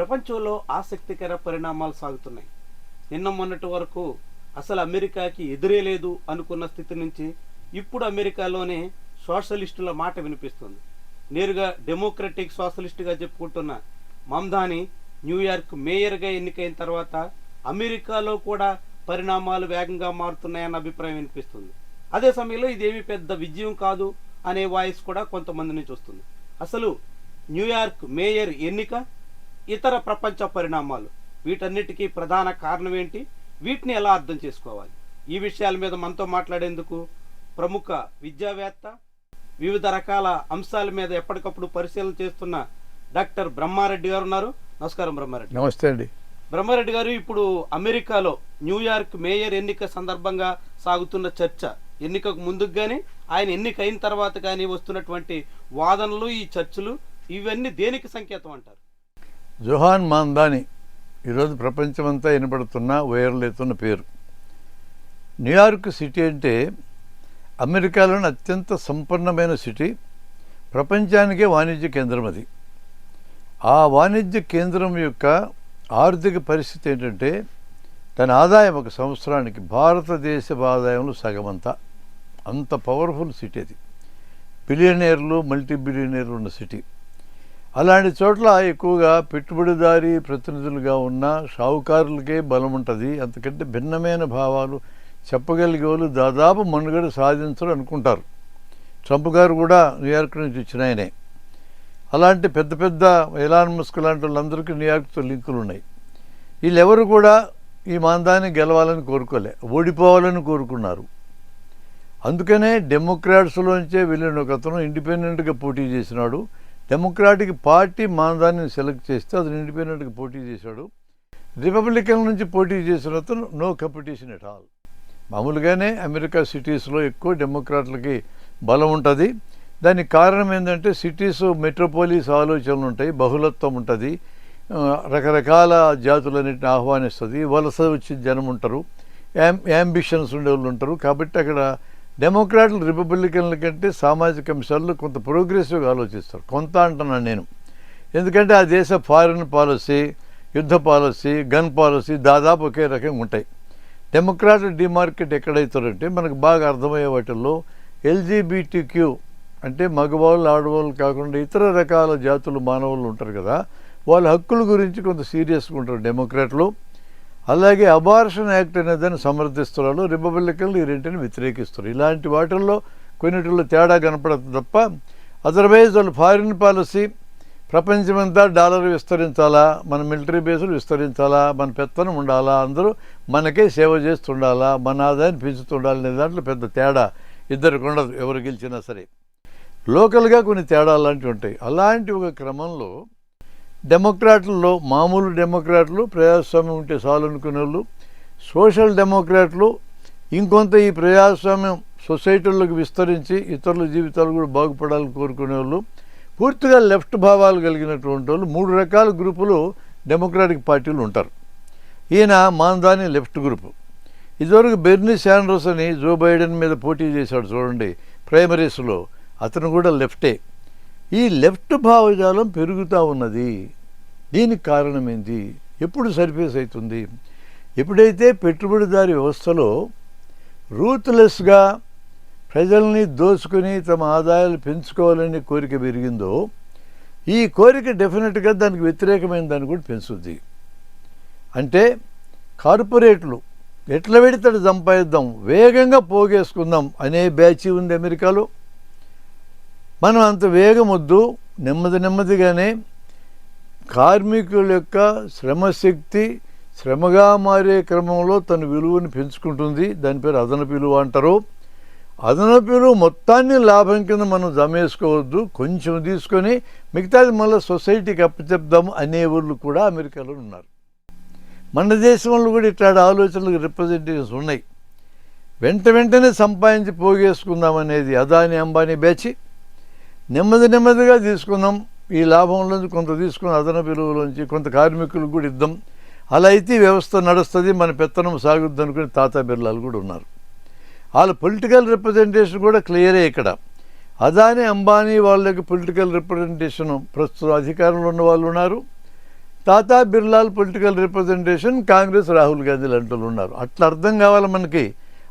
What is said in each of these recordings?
ప్రపంచంలో ఆసక్తికర పరిణామాలు సాగుతున్నాయి. నిన్న మొన్నటి వరకు అసలు అమెరికాకి ఎదురే లేదు అనుకున్న స్థితి నుంచి ఇప్పుడు అమెరికాలోనే సోషలిస్టుల మాట వినిపిస్తుంది. నేరుగా డెమోక్రటిక్ సోషలిస్టుగా చెప్పుకుంటున్న మమ్దాని న్యూయార్క్ మేయర్గా ఎన్నికైన తర్వాత అమెరికాలో కూడా పరిణామాలు వేగంగా మారుతున్నాయన్న అభిప్రాయం వినిపిస్తుంది. అదే సమయంలో ఇదేమీ పెద్ద విజయం కాదు అనే వాయిస్ కూడా కొంతమంది నుంచి వస్తుంది. అసలు న్యూయార్క్ మేయర్ ఎన్నిక, ఇతర ప్రపంచ పరిణామాలు, వీటన్నిటికీ ప్రధాన కారణం ఏంటి, వీటిని ఎలా అర్థం చేసుకోవాలి, ఈ విషయాల మీద మనతో మాట్లాడేందుకు ప్రముఖ విద్యావేత్త, వివిధ రకాల అంశాల మీద ఎప్పటికప్పుడు పరిశీలన చేస్తున్న డాక్టర్ బ్రహ్మారెడ్డి గారు ఉన్నారు. నమస్కారం బ్రహ్మారెడ్డి. నమస్తే అండి. బ్రహ్మారెడ్డి గారు, ఇప్పుడు అమెరికాలో న్యూయార్క్ మేయర్ ఎన్నిక సందర్భంగా సాగుతున్న చర్చ, ఎన్నికకు ముందుకు కానీ ఆయన ఎన్నికైన తర్వాత కానీ వస్తున్నటువంటి వాదనలు, ఈ చర్చలు, ఇవన్నీ దేనికి సంకేతం అంటారు? జోహాన్ మాందాని ఈరోజు ప్రపంచమంతా వినపడుతున్న వైరల్ పేరు. న్యూయార్క్ సిటీ అంటే అమెరికాలోని అత్యంత సంపన్నమైన సిటీ, ప్రపంచానికే వాణిజ్య కేంద్రం అది. ఆ వాణిజ్య కేంద్రం యొక్క ఆర్థిక పరిస్థితి ఏంటంటే దాని ఆదాయం ఒక సంవత్సరానికి భారతదేశ ఆదాయంలో సగమంతా. అంత పవర్ఫుల్ సిటీ అది. బిలియనీర్లు, మల్టీ బిలియనీర్లు ఉన్న సిటీ. అలాంటి చోట్ల ఎక్కువగా పెట్టుబడిదారీ ప్రతినిధులుగా ఉన్న షావుకారులకే బలం ఉంటుంది. అంతకంటే భిన్నమైన భావాలు చెప్పగలిగే వాళ్ళు దాదాపు మనుగడ సాధించరు అనుకుంటారు. ట్రంప్ గారు కూడా న్యూయార్క్ నుంచి వచ్చిన ఆయనే. అలాంటి పెద్ద పెద్ద ఎలాన్ మస్క్ లాంటి వాళ్ళందరికీ న్యూయార్క్తో లింకులు ఉన్నాయి. వీళ్ళెవరు కూడా ఈ మాందాన్ని గెలవాలని కోరుకోలే, ఓడిపోవాలని కోరుకున్నారు. అందుకనే డెమోక్రాట్స్లోంచే వెళ్ళిన ఒక అతను ఇండిపెండెంట్గా పోటీ చేసినాడు. డెమోక్రాటిక్ పార్టీ మాందాన్ని సెలెక్ట్ చేస్తే అతను ఇండిపెండెంట్గా పోటీ చేశాడు. రిపబ్లికన్ నుంచి పోటీ చేసిన అతను నో కాంపిటీషన్ ఎట్ ఆల్. మామూలుగానే అమెరికా సిటీస్లో ఎక్కువ డెమోక్రాట్లకి బలం ఉంటుంది. దానికి కారణం ఏంటంటే సిటీస్ మెట్రోపోలిస్ ఆలోచనలు ఉంటాయి, బహుళత్వం ఉంటుంది, రకరకాల జాతులన్నింటిని ఆహ్వానిస్తుంది, వలస వచ్చి జనం ఉంటారు, యాంబిషన్స్ ఉండేవాళ్ళు ఉంటారు. కాబట్టి అక్కడ డెమోక్రాట్లు రిపబ్లికన్ల కంటే సామాజిక అంశాల్లో కొంత ప్రోగ్రెసివ్గా ఆలోచిస్తారు. కొంత అంటున్నాను నేను, ఎందుకంటే ఆ దేశ ఫారిన్ పాలసీ, యుద్ధ పాలసీ, గన్ పాలసీ దాదాపు ఒకే రకంగా ఉంటాయి. డెమోక్రాట్ డిమార్కెట్ ఎక్కడవుతారంటే మనకు బాగా అర్థమయ్యే వాటిల్లో ఎల్జీబీటీక్యూ అంటే మగవాళ్ళు ఆడవాళ్ళు కాకుండా ఇతర రకాల జాతులు మానవులు ఉంటారు కదా, వాళ్ళ హక్కుల గురించి కొంత సీరియస్గా ఉంటారు డెమోక్రాట్లు. అలాగే అబార్షన్ యాక్ట్ అనేదాన్ని సమర్థిస్తున్నారు, రిపబ్లికన్లు ఈ రెంటిని వ్యతిరేకిస్తారు. ఇలాంటి వాటిల్లో కొన్నిటిలో తేడా కనపడుతుంది తప్ప అదర్వైజ్ వాళ్ళు ఫారిన్ పాలసీ ప్రపంచమంతా డాలర్ విస్తరించాలా, మన మిలిటరీ బేసులు విస్తరించాలా, మన పెత్తనం ఉండాలా, అందరూ మనకే సేవ చేస్తుండాలా, మన ఆదాయాన్ని పెంచుతుండాలి అనే దాంట్లో పెద్ద తేడా ఇద్దరికి ఉండదు, ఎవరు గెలిచినా సరే. లోకల్గా కొన్ని తేడాలు లాంటివి ఉంటాయి. అలాంటి ఒక క్రమంలో డెమోక్రాట్లలో మామూలు డెమోక్రాట్లు ప్రజాస్వామ్యం ఉంటే చాలు అనుకునే వాళ్ళు, సోషల్ డెమోక్రాట్లు ఇంకొంత ఈ ప్రజాస్వామ్యం సొసైటీలకు విస్తరించి ఇతరుల జీవితాలు కూడా బాగుపడాలని కోరుకునే వాళ్ళు, పూర్తిగా లెఫ్ట్ భావాలు కలిగినటువంటి వాళ్ళు, 3 రకాల గ్రూపులు డెమోక్రాటిక్ పార్టీలు ఉంటారు. ఈయన మాందాని లెఫ్ట్ గ్రూపు. ఇదివరకు బెర్నీ శాండర్స్ అని జో బైడెన్ మీద పోటీ చేశాడు చూడండి ప్రైమరీస్లో, అతను కూడా లెఫ్టే. ఈ లెఫ్ట్ భావజాలం పెరుగుతూ ఉన్నది. దీనికి కారణం ఏంటి, ఎప్పుడు సర్ఫేస్ అవుతుంది? ఎప్పుడైతే పెట్టుబడిదారీ వ్యవస్థలో రూత్లెస్గా ప్రజల్ని దోచుకుని తమ ఆదాయాలు పెంచుకోవాలనే కోరిక పెరిగిందో, ఈ కోరిక డెఫినెట్గా దానికి వ్యతిరేకమైన దాన్ని కూడా పెంచుద్ది. అంటే కార్పొరేట్లు ఎట్లా పెడితే సంపాదిద్దాం, వేగంగా పోగేసుకుందాం అనే బ్యాచ్ ఉంది అమెరికాలో. మనం అంత వేగం వద్దు, నెమ్మదిగానే కార్మికుల యొక్క శ్రమశక్తి శ్రమగా మారే క్రమంలో తన విలువను పెంచుకుంటుంది. దాని పేరు అదనపు విలువ అంటారు. అదనపు విలువ మొత్తాన్ని లాభం కింద మనం జమేసుకోవద్దు, కొంచెం తీసుకొని మిగతాది మళ్ళీ సొసైటీకి అప్పచెప్దాము అనేవాళ్ళు కూడా అమెరికాలో ఉన్నారు. మన దేశంలో కూడా ఇట్లాంటి ఆలోచనలకు రిప్రజెంటేషన్స్ ఉన్నాయి. వెంటనే సంపాదించి పోగేసుకుందామనేది అదాని అంబానీ బ్యాచ్. నెమ్మదిగా తీసుకుందాం, ఈ లాభంలోంచి కొంత తీసుకుని అదనపు విలువలోంచి కొంత కార్మికులకు కూడా ఇద్దాం, అలా అయితే వ్యవస్థ నడుస్తుంది, మన పెత్తనం సాగుద్ది అనుకుని తాతా బిర్లాలు కూడా ఉన్నారు. వాళ్ళ పొలిటికల్ రిప్రజెంటేషన్ కూడా క్లియరే. ఇక్కడ అదాని అంబానీ వాళ్ళకి పొలిటికల్ రిప్రజెంటేషన్ ప్రస్తుతం అధికారంలో ఉన్న వాళ్ళు ఉన్నారు, తాతా బిర్లాల్ పొలిటికల్ రిప్రజెంటేషన్, కాంగ్రెస్ రాహుల్ గాంధీలు అంటూ ఉన్నారు. అట్లా అర్థం కావాలి మనకి.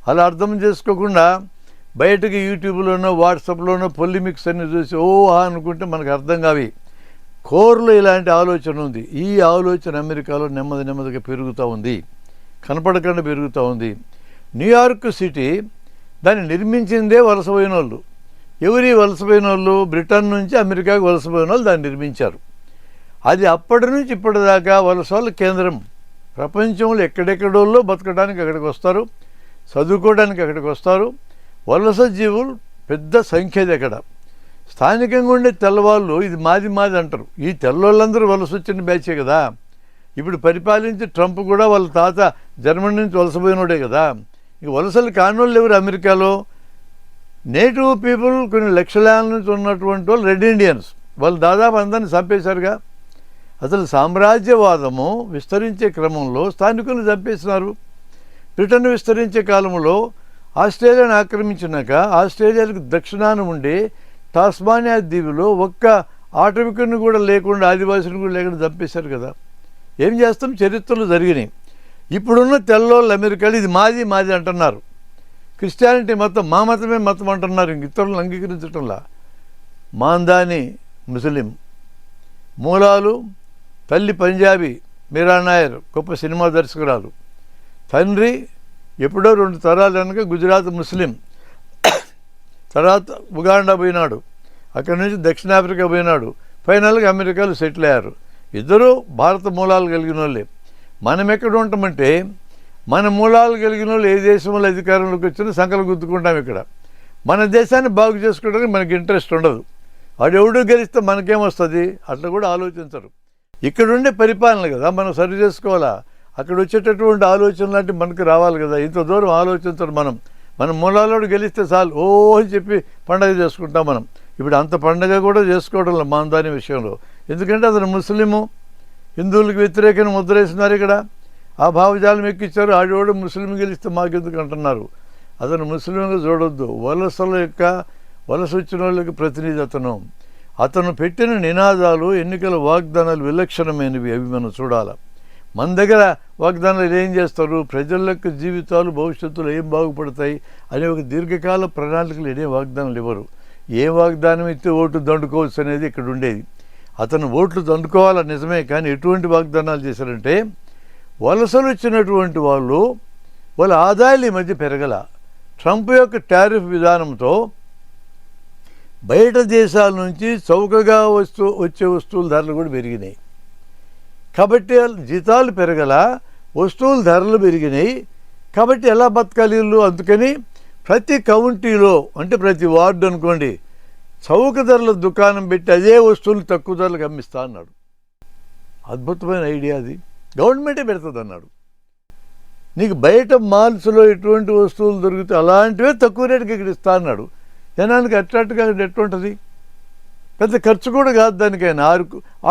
అలా అర్థం చేసుకోకుండా బయటకి యూట్యూబ్లోనో వాట్సాప్లోనో పొలిమిక్స్ అన్ని చూసి అనుకుంటే మనకు అర్థం కావి. కోర్లో ఇలాంటి ఆలోచన ఉంది. ఈ ఆలోచన అమెరికాలో నెమ్మదిగా పెరుగుతూ ఉంది, కనపడకుండా పెరుగుతూ ఉంది. న్యూయార్క్ సిటీ దాన్ని నిర్మించిందే వలసపోయిన వాళ్ళు. ఎవరి వలసపోయిన వాళ్ళు? బ్రిటన్ నుంచి అమెరికాకు వలసపోయిన వాళ్ళు దాన్ని నిర్మించారు. అది అప్పటి నుంచి ఇప్పటిదాకా వలసల కేంద్రం. ప్రపంచంలో ఎక్కడెక్కడోళ్ళో బతకడానికి అక్కడికి వస్తారు, చదువుకోవడానికి అక్కడికి వస్తారు. వలస జీవులు పెద్ద సంఖ్య అక్కడ. స్థానికంగా ఉండే తెల్లవాళ్ళు ఇది మాది అంటారు. ఈ తెల్లవాళ్ళందరూ వలస వచ్చిన బ్యాచే కదా. ఇప్పుడు పరిపాలించి ట్రంప్ కూడా వాళ్ళ తాత జర్మనీ నుంచి వలసపోయినోడే కదా. ఇక వలసలు కానోళ్ళు ఎవరు అమెరికాలో? నేటివ్ పీపుల్ కొన్ని లక్షలాల నుంచి ఉన్నటువంటి వాళ్ళు రెడ్ ఇండియన్స్. వాళ్ళు దాదాపు అందరిని చంపేశారుగా. అసలు సామ్రాజ్యవాదము విస్తరించే క్రమంలో స్థానికులను చంపేసినారు. బ్రిటన్ విస్తరించే కాలంలో ఆస్ట్రేలియాను ఆక్రమించినాక ఆస్ట్రేలియాకు దక్షిణాన ఉండే టాస్మానియా దీవిలో ఒక్క ఆటవికుని కూడా లేకుండా, ఆదివాసుని కూడా లేకుండా చంపేశారు కదా. ఏం చేస్తాం, చరిత్రలు జరిగినాయి. ఇప్పుడున్న తెల్లోళ్ళు అమెరికాలో ఇది మాది అంటున్నారు. క్రిస్టియానిటీ మతం మా మతమే మతం అంటున్నారు. ఇంక ఇతరులను అంగీకరించటంలా. మాందాని ముస్లిం, మూలాలు తల్లి పంజాబీ, మీరా నాయర్ గొప్ప సినిమా దర్శకురాలు. తండ్రి ఎప్పుడో 2 తరాలు కనుక గుజరాత్ ముస్లిం. తర్వాత ఉగాండా పోయినాడు, అక్కడి నుంచి దక్షిణాఫ్రికా పోయినాడు, ఫైనల్గా అమెరికాలో సెటిల్ అయ్యారు. ఇద్దరూ భారత మూలాలు కలిగిన వాళ్ళే. మనం ఎక్కడ ఉంటామంటే మన మూలాలు కలిగిన వాళ్ళు ఏ దేశంలో అధికారంలోకి వచ్చినా సంకలు గుద్దుకుంటాం. ఇక్కడ మన దేశాన్ని బాగు చేసుకోవడానికి మనకి ఇంట్రెస్ట్ ఉండదు. వాడు ఎవడు గెలిస్తే మనకేమొస్తుంది అట్లా కూడా ఆలోచించరు. ఇక్కడ ఉండే పరిపాలన కదా మనం సరి చేసుకోవాలా. అక్కడ వచ్చేటటువంటి ఆలోచన లాంటి మనకు రావాలి కదా. ఇంత దూరం ఆలోచించరు. మన మూలాలోడు గెలిస్తే చాలు అని చెప్పి పండగ చేసుకుంటాం మనం. ఇప్పుడు అంత పండగ కూడా చేసుకోవడం లేదు మాందాని విషయంలో. ఎందుకంటే అతను ముస్లిము, హిందువులకు వ్యతిరేకంగా ముద్రేస్తున్నారు. ఇక్కడ ఆ భావజాలం ఎక్కించారు. ఆడవాడు ముస్లిం గెలిస్తే మాకెందుకు అంటున్నారు. అతను ముస్లింగా చూడొద్దు. వలస వచ్చిన వాళ్ళకి ప్రతినిధి అతను పెట్టిన నినాదాలు, ఎన్నికల వాగ్దానాలు విలక్షణమైనవి. అవి మనం చూడాలి. మన దగ్గర వాగ్దానాలు ఏం చేస్తారు, ప్రజల యొక్క జీవితాలు భవిష్యత్తులో ఏం బాగుపడతాయి అనే ఒక దీర్ఘకాల ప్రణాళికలు ఏదే వాగ్దానాలు ఇవ్వరు. ఏ వాగ్దానం ఇస్తే ఓటు దండుకోవచ్చు అనేది ఇక్కడ ఉండేది. అతను ఓట్లు దండుకోవాలా నిజమే, కానీ ఎటువంటి వాగ్దానాలు చేశారంటే వలసలు వచ్చినటువంటి వాళ్ళ ఆదాయాలు ఈ మధ్య పెరగల. ట్రంప్ యొక్క టారిఫ్ విధానంతో బయట దేశాల నుంచి చౌకగా వచ్చే వస్తువుల ధరలు కూడా పెరిగినాయి. కాబట్టి జీతాలు పెరగల, వస్తువుల ధరలు పెరిగినాయి. కాబట్టి ఎలా బతకాలి వీళ్ళు? అందుకని ప్రతి కౌంటీలో అంటే ప్రతి వార్డు అనుకోండి చౌక ధరల దుకాణం పెట్టి అదే వస్తువులు తక్కువ ధరలకు అమ్మిస్తా అన్నాడు. అద్భుతమైన ఐడియా అది. గవర్నమెంటే పెడుతుంది అన్నాడు. నీకు బయట మాల్స్లో ఎటువంటి వస్తువులు దొరికితే అలాంటివే తక్కువ రేటుకి ఇక్కడ ఇస్తా అన్నాడు. జనానికి అట్రాక్ట్గా ఎట్లుంటుంది? పెద్ద ఖర్చు కూడా కాదు దానికైనా.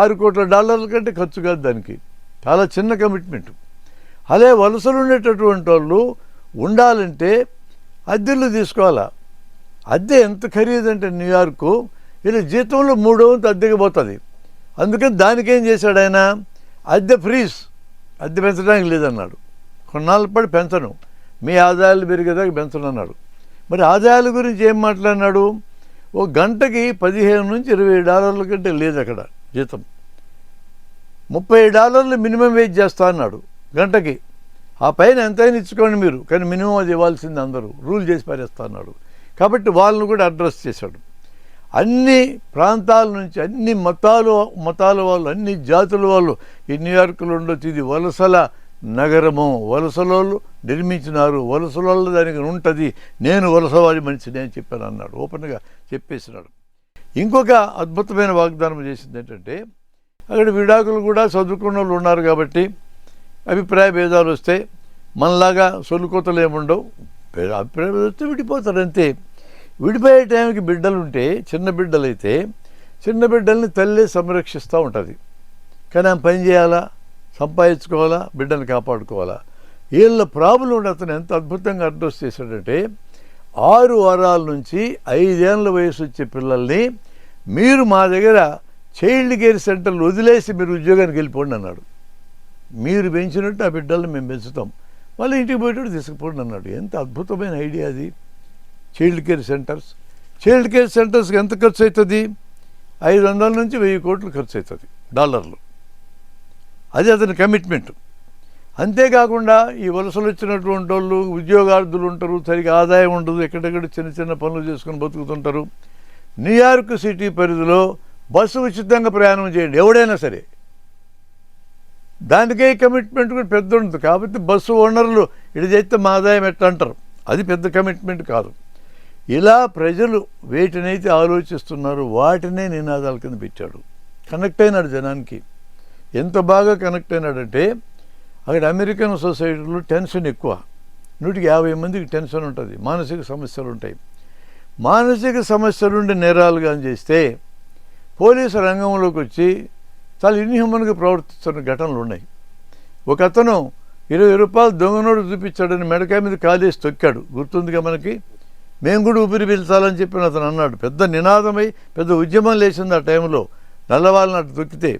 6 కోట్ల డాలర్ల కంటే ఖర్చు కాదు దానికి. చాలా చిన్న కమిట్మెంట్. అదే వలసలు ఉండేటటువంటి వాళ్ళు ఉండాలంటే అద్దెలు తీసుకోవాలా. అద్దె ఎంత ఖరీదంటే న్యూయార్కు ఇలా జీతంలో 3వ వంతు అద్దెకి పోతుంది. అందుకని దానికేం చేశాడు ఆయన, అద్దె ఫ్రీజ్, అద్దె పెంచడానికి లేదన్నాడు. కొన్నాళ్ళ పాటు పెంచను, మీ ఆదాయాలు పెరిగేదాకా పెంచను అన్నాడు. మరి ఆదాయాల గురించి ఏం మాట్లాడినాడు? ఓ గంటకి $15 నుంచి $20 కంటే లేదు అక్కడ జీతం. $30 మినిమం వేజ్ చేస్తా అన్నాడు గంటకి. ఆ పైన ఎంతైనా ఇచ్చుకోండి మీరు, కానీ మినిమం అది ఇవ్వాల్సింది అందరూ రూల్ చేసి పారేస్తా అన్నాడు. కాబట్టి వాళ్ళను కూడా అడ్రస్ చేశాడు. అన్ని ప్రాంతాల నుంచి, అన్ని మతాల వాళ్ళు, అన్ని జాతుల వాళ్ళు ఈ న్యూయార్క్లో ఉండొచ్చు. ఇది వలసల నగరము, వలసలోళ్ళు నిర్మించినారు, వలసలోళ్ళు దానికి ఉంటుంది, నేను వలసవాడి మనిషిని అని చెప్పాను అన్నాడు. ఓపెన్గా చెప్పేసినాడు. ఇంకొక అద్భుతమైన వాగ్దానం చేసింది ఏంటంటే అక్కడ విడాకులు కూడా చదువుకున్న వాళ్ళు ఉన్నారు కాబట్టి అభిప్రాయ భేదాలు వస్తే మనలాగా సొలుకోతలు ఏముండవు. అభిప్రాయ భేదాలు వస్తే విడిపోతారు అంతే. విడిపోయే టైంకి బిడ్డలుంటే, చిన్న బిడ్డలైతే చిన్న బిడ్డల్ని తల్లి సంరక్షిస్తూ ఉంటుంది. కానీ ఆమె పని చేయాలా, సంపాదించుకోవాలా, బిడ్డను కాపాడుకోవాలా. వీళ్ళ ప్రాబ్లం ఉండి అతను ఎంత అద్భుతంగా అడ్రస్ చేశాడంటే 6 వారాల నుంచి 5 ఏళ్ళ వయసు వచ్చే పిల్లల్ని మీరు మా దగ్గర చైల్డ్ కేర్ సెంటర్లు వదిలేసి మీరు ఉద్యోగానికి వెళ్ళిపోండి అన్నాడు. మీరు పెంచినట్టు ఆ బిడ్డల్ని మేము పెంచుతాం, వాళ్ళు ఇంటికి పోయేటట్టు తీసుకుపోండి అన్నాడు. ఎంత అద్భుతమైన ఐడియా అది. Child care centres. Child care సెంటర్స్కి ఎంత ఖర్చు అవుతుంది? 500 నుంచి 1000 కోట్లు ఖర్చు అవుతుంది డాలర్లు. అది అతని కమిట్మెంట్. అంతేకాకుండా ఈ వలసలు వచ్చినటువంటి వాళ్ళు ఉద్యోగార్థులు ఉంటారు, సరిగా ఆదాయం ఉండదు, ఎక్కడెక్కడ చిన్న చిన్న పనులు చేసుకుని బతుకుతుంటారు. న్యూయార్క్ సిటీ పరిధిలో బస్సు ఉచితంగా ప్రయాణం చేయండి ఎవడైనా సరే. దానికే కమిట్మెంట్ కూడా పెద్ద ఉంటుంది. కాబట్టి బస్సు ఓనర్లు ఇది చేస్తే మా ఆదాయం ఎట్లా అంటారు, అది పెద్ద కమిట్మెంట్ కాదు. ఇలా ప్రజలు వేటినైతే ఆలోచిస్తున్నారో వాటినే నినాదాల కింద పెట్టాడు. కనెక్ట్ అయినాడు జనానికి. ఎంత బాగా కనెక్ట్ అయినాడంటే అక్కడ అమెరికన్ సొసైటీలో టెన్షన్ ఎక్కువ. 150 మందికి టెన్షన్ ఉంటుంది, మానసిక సమస్యలు ఉంటాయి. మానసిక సమస్యలుండి నేరాలుగా చేస్తే పోలీసు రంగంలోకి వచ్చి చాలా ఇన్హ్యూమన్గా ప్రవర్తిస్తున్న ఘటనలు ఉన్నాయి. ఒక అతను 20 రూపాయలు దొంగనోడు చూపించాడని మెడకాయ మీద కాలేసి తొక్కాడు, గుర్తుందిగా మనకి. మేము కూడా ఊపిరి పీల్చాలని చెప్పిన అతను అన్నాడు. పెద్ద నినాదమై పెద్ద ఉద్యమం లేచింది ఆ టైంలో, నల్లవాళ్ళని అటు తొక్కితే.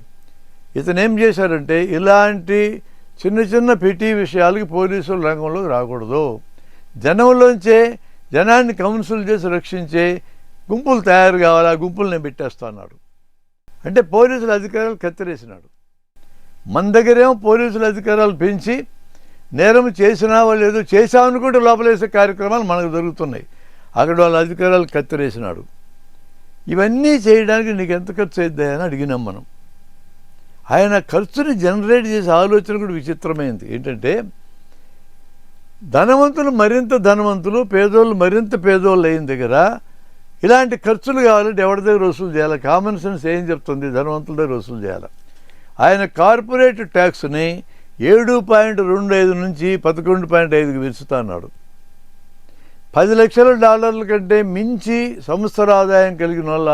ఇతను ఏం చేశాడంటే ఇలాంటి చిన్న చిన్న పెటీ విషయాలకి పోలీసుల రంగంలోకి రాకూడదు, జనంలోంచే జనాన్ని కౌన్సిల్ చేసి రక్షించే గుంపులు తయారు కావాలి, ఆ గుంపులు నేను పెట్టేస్తా అన్నాడు. అంటే పోలీసుల అధికారాలు కత్తిరేసినాడు. మన దగ్గరేమో పోలీసుల అధికారాలు పెంచి నేరం చేసినా వాళ్ళు ఏదో చేశామనుకుంటే లోపలేసే కార్యక్రమాలు మనకు జరుగుతున్నాయి. అక్కడ వాళ్ళ అధికారాలు కత్తిరేసినాడు. ఇవన్నీ చేయడానికి నీకు ఎంత ఖర్చు అవుద్దా అని అడిగినాం మనం. ఆయన ఖర్చుని జనరేట్ చేసే ఆలోచన కూడా విచిత్రమైంది. ఏంటంటే ధనవంతులు మరింత ధనవంతులు, పేదోళ్ళు మరింత పేదోళ్ళు అయిన దగ్గర ఇలాంటి ఖర్చులు కావాలంటే ఎవరి దగ్గర వసూలు చేయాలి? కామన్ సెన్స్ ఏం చెప్తుంది? ధనవంతుల దగ్గర వసూలు చేయాలి. ఆయన కార్పొరేట్ ట్యాక్స్ని 7.25 నుంచి 11.5కి పెంచుతా అన్నాడు. $10 లక్షల కంటే మించి సంవత్సర ఆదాయం కలిగిన వల్ల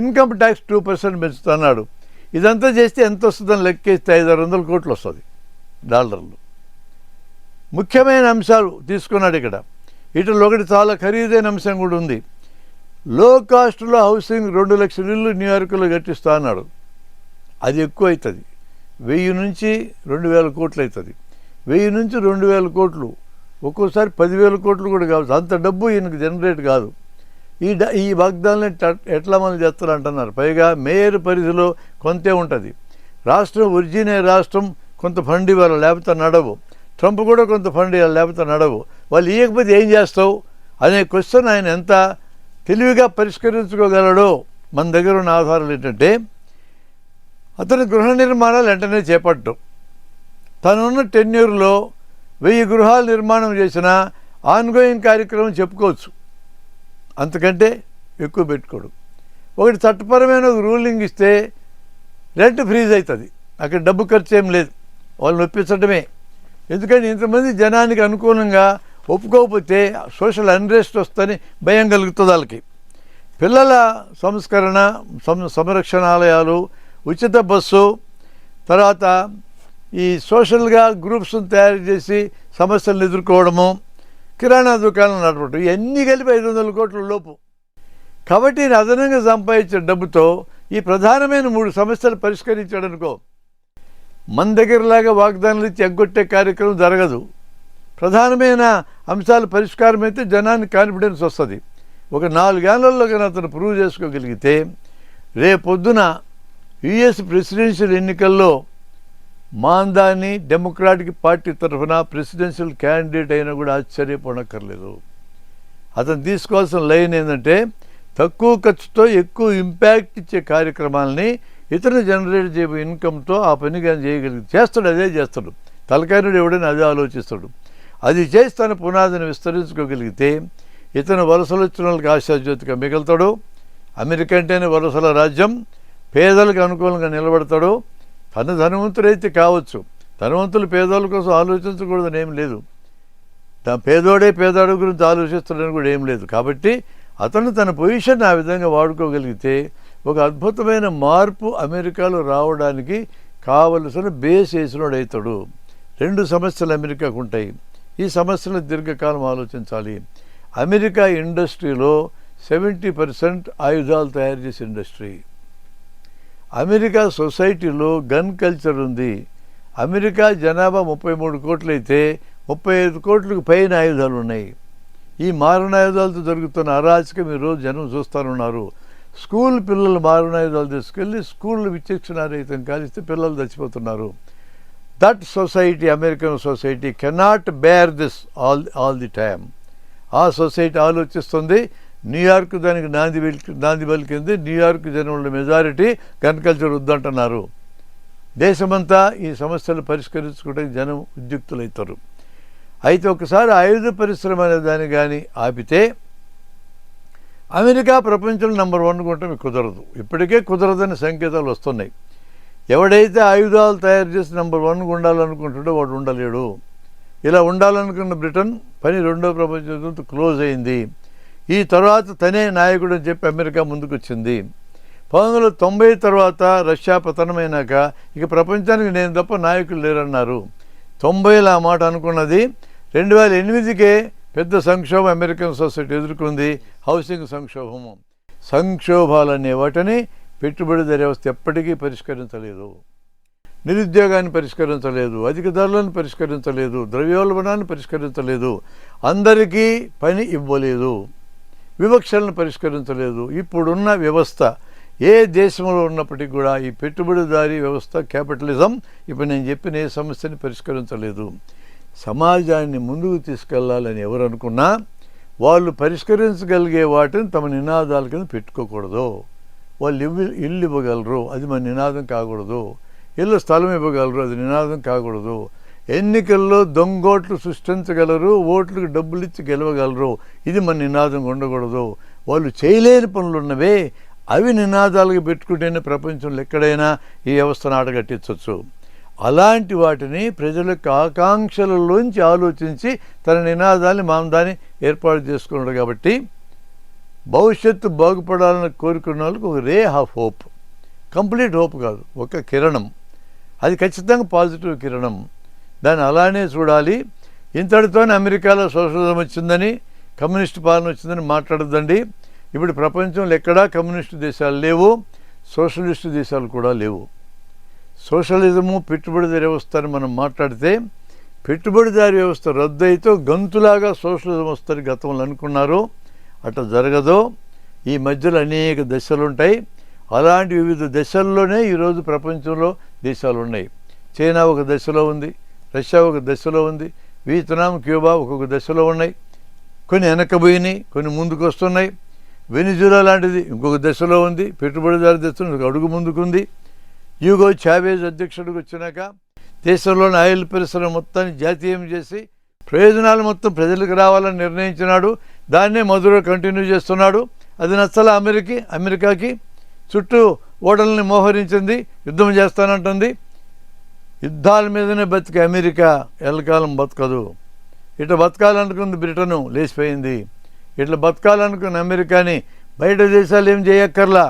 ఇన్కమ్ ట్యాక్స్ 2% పెంచుతున్నాడు. ఇదంతా చేస్తే ఎంత వస్తుందని లెక్కేస్తే 500-600 కోట్లు వస్తుంది డాలర్లు. ముఖ్యమైన అంశాలు తీసుకున్నాడు ఇక్కడ. వీటిలో ఒకటి చాలా ఖరీదైన అంశం కూడా ఉంది. లో కాస్ట్లో హౌసింగ్ 2 లక్షల ఇళ్ళు న్యూయార్క్లో కట్టిస్తా అన్నాడు. అది ఎక్కువ అవుతుంది. 1000 నుంచి 2000 కోట్లు అవుతుంది. 1000 నుంచి 2000 కోట్లు, ఒక్కోసారి 10,000 కోట్లు కూడా కావచ్చు. అంత డబ్బు ఈయనకు జనరేట్ కాదు. ఈ వాగ్దానాన్ని ఎట్లా అమలు చేస్తారు అంటున్నారు. పైగా మేయర్ పరిధిలో కొంతే ఉంటుంది. రాష్ట్రం వర్జీనియా రాష్ట్రం కొంత ఫండ్ ఇవ్వాలి, లేకపోతే నడవు. ట్రంప్ కూడా కొంత ఫండ్ ఇవ్వాలి, లేకపోతే నడవు. వాళ్ళు ఇవ్వకపోతే ఏం చేస్తావు అనే క్వశ్చన్ ఆయన ఎంత తెలివిగా పరిష్కరించుకోగలడో మన దగ్గర ఉన్న ఆధారాలు ఏంటంటే అతని గృహ నిర్మాణాలు వెంటనే చేపట్టడం. తనున్న టెన్యూర్లో 1000 గృహాలు నిర్మాణం చేసిన ఆన్గోయింగ్ కార్యక్రమం చెప్పుకోవచ్చు, అంతకంటే ఎక్కువ పెట్టుకోడు. ఒకటి చట్టపరమైన ఒక రూలింగ్ ఇస్తే రెంట్ ఫ్రీజ్ అవుతుంది, అక్కడ డబ్బు ఖర్చు ఏం లేదు, వాళ్ళని ఒప్పించడమే. ఎందుకంటే ఇంతమంది జనానికి అనుకూలంగా ఒప్పుకోకపోతే సోషల్ అన్రెస్ట్ వస్తుందని భయం కలుగుతుంది వాళ్ళకి. పిల్లల సంస్కరణ, సంరక్షణాలయాలు, ఉచిత బస్సు, తర్వాత ఈ సోషల్గా గ్రూప్స్ని తయారు చేసి సమస్యలను ఎదుర్కోవడము, కిరాణా దుకాణం నడపడం, ఇవన్నీ కలిపి 500 కోట్ల లోపు. కాబట్టి ఈయన అదనంగా సంపాదించే డబ్బుతో ఈ ప్రధానమైన 3 సమస్యలు పరిష్కరించాడనుకో, మన దగ్గరలాగా వాగ్దానాలు ఇచ్చి ఎగ్గొట్టే కార్యక్రమం జరగదు. ప్రధానమైన అంశాల పరిష్కారం అయితే జనానికి కాన్ఫిడెన్స్ వస్తుంది. ఒక 4 ఏళ్లలో కానీ అతను ప్రూవ్ చేసుకోగలిగితే రేపొద్దున యుఎస్ ప్రెసిడెన్షియల్ ఎన్నికల్లో మాందాని డెమోక్రాటిక్ పార్టీ తరఫున ప్రెసిడెన్షియల్ క్యాండిడేట్ అయినా కూడా ఆశ్చర్యపడక్కర్లేదు. అతను తీసుకోవాల్సిన లైన్ ఏంటంటే తక్కువ ఖర్చుతో ఎక్కువ ఇంపాక్ట్ ఇచ్చే కార్యక్రమాలని ఇతను జనరేట్ చేయబోయే ఇన్కమ్తో ఆ పని కానీ చేయగలిగి చేస్తాడు, అదే చేస్తాడు. తలకాయనుడు ఎవడైనా అదే ఆలోచిస్తాడు. అది చేసి తన పునాదిని విస్తరించుకోగలిగితే ఇతను వలసలు వచ్చిన వాళ్ళకి ఆశాజ్యోతిగా మిగులుతాడు. అమెరికా అంటేనే వలసల రాజ్యం, పేదలకు అనుకూలంగా నిలబడతాడు. తన ధనవంతుడైతే కావచ్చు, ధనవంతులు పేదోళ్ళ కోసం ఆలోచించకూడదని ఏం లేదు, పేదోడే పేదోడి గురించి ఆలోచిస్తాడని కూడా ఏం లేదు. కాబట్టి అతను తన పొజిషన్ ఆ విధంగా వాడుకోగలిగితే ఒక అద్భుతమైన మార్పు అమెరికాలో రావడానికి కావలసిన బేస్ వేసినోడు అవుతాడు. 2 సమస్యలు అమెరికాకు ఉంటాయి. ఈ సమస్యలు దీర్ఘకాలం ఆలోచించాలి. అమెరికా ఇండస్ట్రీలో 70% ఆయుధాలు తయారు చేసే ఇండస్ట్రీ. అమెరికా సొసైటీలో గన్ కల్చర్ ఉంది. అమెరికా జనాభా 33 కోట్లు అయితే 35 కోట్లకు పైన ఆయుధాలు ఉన్నాయి. ఈ మారణాయుధాలతో జరుగుతున్న అరాచకం ఈరోజు జనం చూస్తూనున్నారు. స్కూల్ పిల్లలు మారణాయుధాలు తీసుకెళ్ళి స్కూళ్ళు విచక్షణారహితం కాలిస్తే పిల్లలు చచ్చిపోతున్నారు. That society, American society cannot bear this all the time. ఆ సొసైటీ ఆలోచిస్తుంది. న్యూయార్క్ దానికి నాంది పలికింది. న్యూయార్క్ జనంలో మెజారిటీ గన్ కల్చర్ వద్దంటున్నారు. దేశమంతా ఈ సమస్యలు పరిష్కరించుకోవడానికి జనం ఉద్యుక్తులవుతారు. అయితే ఒకసారి ఆయుధ పరిశ్రమ అనే దాన్ని కానీ ఆపితే అమెరికా ప్రపంచంలో నెంబర్ 1 ఉండటం కుదరదు. ఇప్పటికే కుదరదని సంకేతాలు వస్తున్నాయి. ఎవడైతే ఆయుధాలు తయారు చేసి నెంబర్ 1 ఉండాలనుకుంటాడో వాడు ఉండలేడు. ఇలా ఉండాలనుకున్న బ్రిటన్ పని రెండో ప్రపంచ యుద్ధంతో క్లోజ్ అయింది. ఈ తర్వాత తనే నాయకుడు అని చెప్పి అమెరికా ముందుకొచ్చింది. 1990 తర్వాత రష్యా పతనమైనాక ఇక ప్రపంచానికి నేను తప్ప నాయకులు లేరన్నారు. 90లో ఆ మాట అనుకున్నది. 2008కే పెద్ద సంక్షోభం అమెరికన్ సొసైటీ ఎదుర్కొంది. హౌసింగ్ సంక్షోభము. సంక్షోభాలనే వాటిని పెట్టుబడిదారీ వ్యవస్థ ఎప్పటికీ పరిష్కరించలేదు. నిరుద్యోగాన్ని పరిష్కరించలేదు, అధిక ధరలను పరిష్కరించలేదు, ద్రవ్యోల్బణాన్ని పరిష్కరించలేదు, అందరికీ పని ఇవ్వలేదు, వివక్షలను పరిష్కరించలేదు. ఇప్పుడున్న వ్యవస్థ ఏ దేశంలో ఉన్నప్పటికీ కూడా ఈ పెట్టుబడిదారీ వ్యవస్థ, క్యాపిటలిజం ఇప్పుడు నేను చెప్పిన ఏ సమస్యని పరిష్కరించలేదు. సమాజాన్ని ముందుకు తీసుకెళ్లాలని ఎవరు అనుకున్నా వాళ్ళు పరిష్కరించగలిగే వాటిని తమ నినాదాల కింద పెట్టుకోకూడదు. వాళ్ళు ఇల్లు ఇవ్వగలరు, అది మన నినాదం కాకూడదు. ఇల్లు స్థలం ఇవ్వగలరు, అది నినాదం కాకూడదు. ఎన్నికల్లో దొంగోట్లు సృష్టించగలరు, ఓట్లకు డబ్బులు ఇచ్చి గెలవగలరు, ఇది మన నినాదం ఉండకూడదు. వాళ్ళు చేయలేని పనులు ఉన్నవే అవి నినాదాలుగా పెట్టుకుంటేనే ప్రపంచంలో ఎక్కడైనా ఈ వ్యవస్థను ఆటగట్టించవచ్చు. అలాంటి వాటిని ప్రజల యొక్క ఆకాంక్షలలోంచి ఆలోచించి తన నినాదాన్ని మాందాన్ని ఏర్పాటు చేసుకున్నాడు. కాబట్టి భవిష్యత్తు బాగుపడాలని కోరుకున్న వాళ్ళకి ఒక ray of hope, complete hope కాదు, ఒక కిరణం. అది ఖచ్చితంగా పాజిటివ్ కిరణం. దాన్ని అలానే చూడాలి. ఇంతటితోనే అమెరికాలో సోషలిజం వచ్చిందని, కమ్యూనిస్ట్ పాలన వచ్చిందని మాట్లాడద్దండి. ఇప్పుడు ప్రపంచంలో ఎక్కడా కమ్యూనిస్టు దేశాలు లేవు, సోషలిస్టు దేశాలు కూడా లేవు. సోషలిజము పెట్టుబడిదారీ వ్యవస్థ అని మనం మాట్లాడితే పెట్టుబడిదారీ వ్యవస్థ రద్దు అయితే గంతులాగా సోషలిజం వస్తుంది గతంలో అనుకున్నారు. అట్లా జరగదు. ఈ మధ్యలో అనేక దశలు ఉంటాయి. అలాంటి వివిధ దశల్లోనే ఈరోజు ప్రపంచంలో దేశాలు ఉన్నాయి. చైనా ఒక దశలో ఉంది, రష్యా ఒక దశలో ఉంది, వియత్నాం, క్యూబా ఒక్కొక్క దశలో ఉన్నాయి. కొన్ని వెనకబోయినాయి, కొన్ని ముందుకు వస్తున్నాయి. వెనిజులా లాంటిది ఇంకొక దశలో ఉంది, పెట్టుబడిదారీ దశలో ఒక అడుగు ముందుకుంది. హ్యూగో చావేజ్ అధ్యక్షుడికి వచ్చినాక దేశంలోని ఆయిల్ పరిశ్రమ మొత్తాన్ని జాతీయం చేసి ప్రయోజనాలు మొత్తం ప్రజలకు రావాలని నిర్ణయించినాడు. దాన్నే మధుర కంటిన్యూ చేస్తున్నాడు. అది నచ్చల అమెరికాకి. చుట్టూ ఓడల్ని మోహరించింది, యుద్ధం చేస్తానంటుంది. యుద్ధాల మీదనే బతికే అమెరికా ఎల్లకాలం బతకదు. ఇట్లా బతకాలనుకుంది బ్రిటను, లేచిపోయింది. ఇట్లా బతకాలనుకున్న అమెరికాని బయట దేశాలు ఏం చేయక్కర్లా.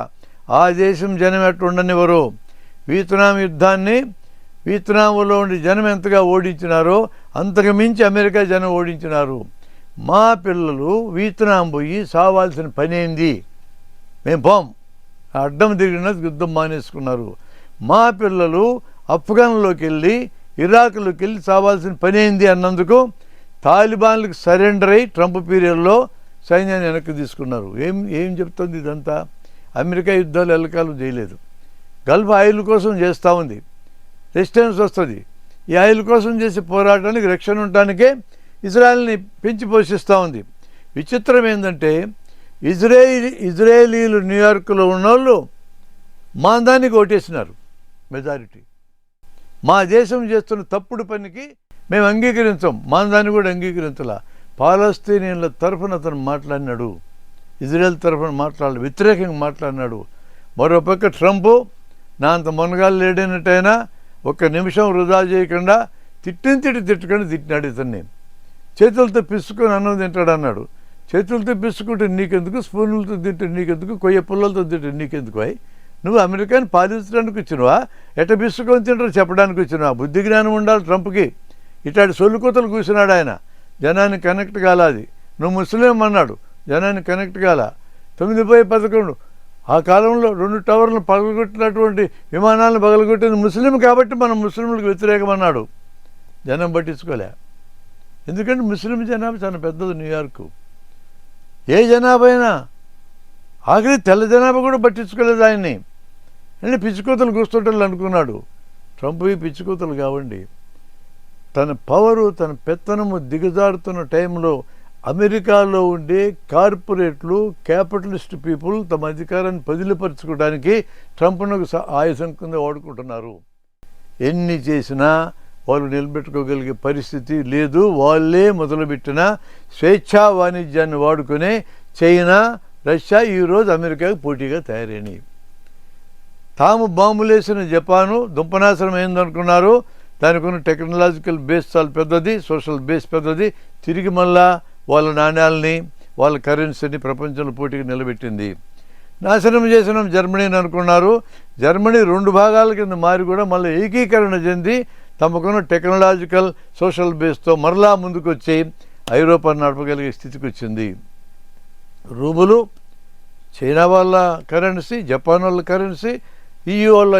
ఆ దేశం జనం ఎట్టు ఉండనివ్వరు. వియత్నాం యుద్ధాన్ని వియత్నాంలో ఉండి జనం ఎంతగా ఓడించినారో అంతకు మించి అమెరికా జనం ఓడించినారు. మా పిల్లలు వియత్నాం పోయి సావాల్సిన పని ఏంది, మేము పోం, అడ్డం తిరిగిన యుద్ధం మానేసుకున్నారు. మా పిల్లలు ఆఫ్ఘన్లోకి వెళ్ళి ఇరాక్లోకి వెళ్ళి చావాల్సిన పని ఏంది అన్నందుకు తాలిబాన్లకు సరెండర్ అయ్యి ట్రంప్ పీరియడ్లో సైన్యాన్ని వెనక్కి తీసుకున్నారు. ఏం చెప్తుంది ఇదంతా? అమెరికా యుద్ధాలు ఎల్లకాలం చేయలేదు. గల్ఫ్ ఆయిల్ కోసం చేస్తూ ఉంది, రెసిస్టెన్స్ వస్తుంది. ఈ ఆయిల్ కోసం చేసే పోరాటానికి రక్షణ ఉండటానికే ఇజ్రాయెల్ని పెంచి పోషిస్తూ ఉంది. విచిత్రం ఏంటంటే ఇజ్రాయేలీలు న్యూయార్క్లో ఉన్నోళ్ళు మా దానికి ఓటేసినారు మెజారిటీ. మా దేశం చేస్తున్న తప్పుడు పనికి మేము అంగీకరించాం, మా దాన్ని కూడా అంగీకరించాల. పాలస్తీనియన్ల తరఫున అతను మాట్లాడినాడు, ఇజ్రాయెల్ తరఫున వ్యతిరేకంగా మాట్లాడినాడు. మరోపక్క ట్రంప్ నా అంత మొనగాలు లేడైనట్టయినా ఒక్క నిమిషం వృధా చేయకుండా తిట్టకుండా తిట్టినాడు ఇతన్ని. చేతులతో పిసుకొని అన్నం తింటాడు అన్నాడు. చేతులతో పిసుకుంటే నీకెందుకు, స్పూన్లతో తింటే నీకెందుకు, కొయ్య పుల్లలతో తింటే నీకెందుకు? నువ్వు అమెరికాని పాలించడానికి వచ్చినవా, ఎట్ట పిసుకొని తింటారో చెప్పడానికి వచ్చినవా? బుద్ధి జ్ఞానం ఉండాలి ట్రంప్కి. ఇట్లాంటి సొల్లుకోతలు కూర్చున్నాడు ఆయన. జనాన్ని కనెక్ట్ కాలాది. నువ్వు ముస్లిం అన్నాడు, జనాన్ని కనెక్ట్ కాల. 9/11 ఆ కాలంలో 2 టవర్లను పగలగొట్టినటువంటి విమానాలను పగలగొట్టింది ముస్లిం కాబట్టి మనం ముస్లింలకు వ్యతిరేకమన్నాడు. జనం పట్టించుకోలే. ఎందుకంటే ముస్లిం జనాభా చాలా పెద్దది న్యూయార్కు. ఏ జనాభా అయినా, ఆఖరి తెల్ల జనాభా కూడా పట్టించుకోలేదు ఆయన్ని. అని పిచ్చికోతలు కూస్తుంటారు అనుకున్నాడు. ట్రంప్ ఈ పిచ్చికోతలు కావండి. తన పవరు, తన పెత్తనము దిగజారుతున్న టైంలో అమెరికాలో ఉండే కార్పొరేట్లు, క్యాపిటలిస్ట్ పీపుల్ తమ అధికారాన్ని పదిలిపరచుకోవడానికి ట్రంప్ను ఆయుధం కింద వాడుకుంటున్నారు. ఎన్ని చేసినా వాళ్ళు నిలబెట్టుకోగలిగే పరిస్థితి లేదు. వాళ్ళే మొదలుపెట్టిన స్వేచ్ఛా వాణిజ్యాన్ని వాడుకునే చైనా, రష్యా ఈరోజు అమెరికాకు పోటీగా తయారైనవి. తాము బాంబులేసిన జపాను దుంపనాశనం అయిందనుకున్నారు. దానికి ఉన్న టెక్నాలజికల్ బేస్ చాలా పెద్దది, సోషల్ బేస్ పెద్దది. తిరిగి మళ్ళా వాళ్ళ నాణ్యాలని, వాళ్ళ కరెన్సీని ప్రపంచంలో పోటీకి నిలబెట్టింది. నాశనం చేసిన జర్మనీని అనుకున్నారు. జర్మనీ 2 భాగాల కింద మారి కూడా మళ్ళీ ఏకీకరణ చెంది తమకున్న టెక్నాలజికల్ సోషల్ బేస్తో మరలా ముందుకు వచ్చి ఐరోపాను నడపగలిగే స్థితికి వచ్చింది. రూబులు చైనా వాళ్ళ కరెన్సీ, జపాన్ వాళ్ళ కరెన్సీ, EU వాళ్ళ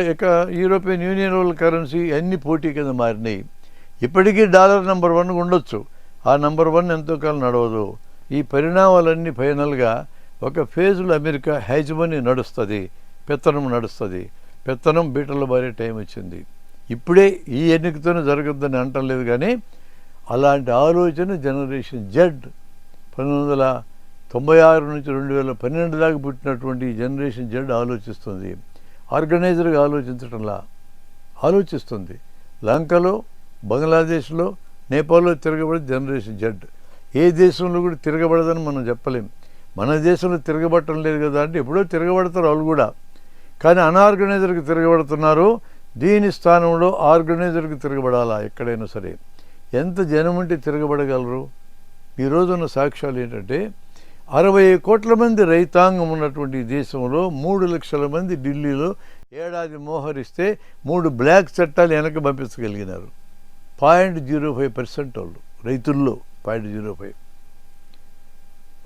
యూరోపియన్ యూనియన్ వాళ్ళ కరెన్సీ అన్ని పోటీ కింద మారినాయి. ఇప్పటికీ డాలర్ నెంబర్ 1 ఉండొచ్చు. ఆ నెంబర్ 1 ఎంతో కాలం నడవదు. ఈ పరిణామాలన్నీ ఫైనల్గా ఒక ఫేజ్లో అమెరికా హెజమనీ నడుస్తుంది, పెత్తనం నడుస్తుంది. పెత్తనం బీటలు మారే టైం వచ్చింది. ఇప్పుడే ఈ ఎన్నికతోనే జరగద్దని అంటలేదు, కానీ అలాంటి ఆలోచన జనరేషన్ జెడ్ 1996 నుంచి 2012 దాకా పుట్టినటువంటి ఈ జనరేషన్ జెడ్ ఆలోచిస్తుంది. ఆర్గనైజర్గా ఆలోచిస్తుంది. లంకలో, బంగ్లాదేశ్లో, నేపాల్లో తిరగబడి జనరేషన్ జెడ్. ఏ దేశంలో కూడా తిరగబడదని మనం చెప్పలేం. మన దేశంలో తిరగబడటం లేదు కదా అంటే ఎప్పుడో తిరగబడతారు వాళ్ళు కూడా, కానీ అనార్గనైజర్కి తిరగబడుతున్నారు. దీని స్థానంలో ఆర్గనైజర్కి తిరగబడాలా ఎక్కడైనా సరే. ఎంత జనం ఉంటే తిరగబడగలరు? ఈరోజున్న సాక్ష్యాలు ఏంటంటే 60 కోట్ల మంది రైతాంగం ఉన్నటువంటి దేశంలో 3 లక్షల మంది ఢిల్లీలో ఏడాది మోహరిస్తే 3 బ్లాక్ చట్టాలు వెనక్కి పంపించగలిగినారు. 0.05% వాళ్ళు రైతుల్లో 0.05.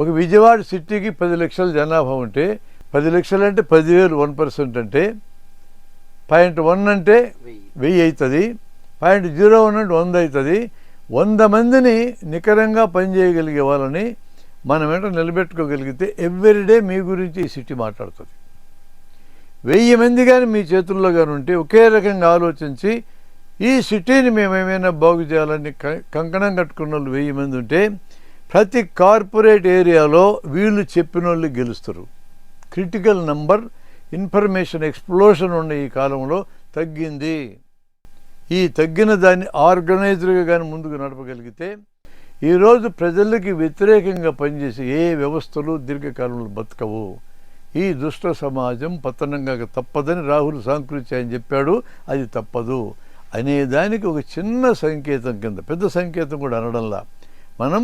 ఒక విజయవాడ సిటీకి 10 లక్షల జనాభా ఉంటే 10 లక్షలు అంటే 10,000, 1% అంటే 0.1 అంటే 1000 అవుతుంది. 0.01 అంటే 100 అవుతుంది. 100 మందిని నికరంగా పనిచేయగలిగే వాళ్ళని మనం ఏంటో నిలబెట్టుకోగలిగితే ఎవ్రీడే మీ గురించి ఈ సిటీ మాట్లాడుతుంది. 1000 మంది కానీ మీ చేతుల్లో కానీ ఉంటే ఒకే రకంగా ఆలోచించి ఈ సిటీని మేమేమైనా బాగు చేయాలని కంకణం కట్టుకున్న వాళ్ళు 1000 మంది ఉంటే ప్రతి కార్పొరేట్ ఏరియాలో వీళ్ళు చెప్పిన వాళ్ళు గెలుస్తారు. క్రిటికల్ నంబర్ ఇన్ఫర్మేషన్ ఎక్స్ప్లోషన్ ఉన్న ఈ కాలంలో తగ్గింది. ఈ తగ్గిన దాన్ని ఆర్గనైజర్గా కానీ ముందుకు నడపగలిగితే ఈరోజు ప్రజలకి వ్యతిరేకంగా పనిచేసే ఏ వ్యవస్థలు దీర్ఘకాలంలో బతకవు. ఈ దుష్ట సమాజం పతనంగా తప్పదని రాహుల్ సాంకృత్య అని చెప్పాడు. అది తప్పదు అనేదానికి ఒక చిన్న సంకేతం కింద, పెద్ద సంకేతం కూడా అనడంలా మనం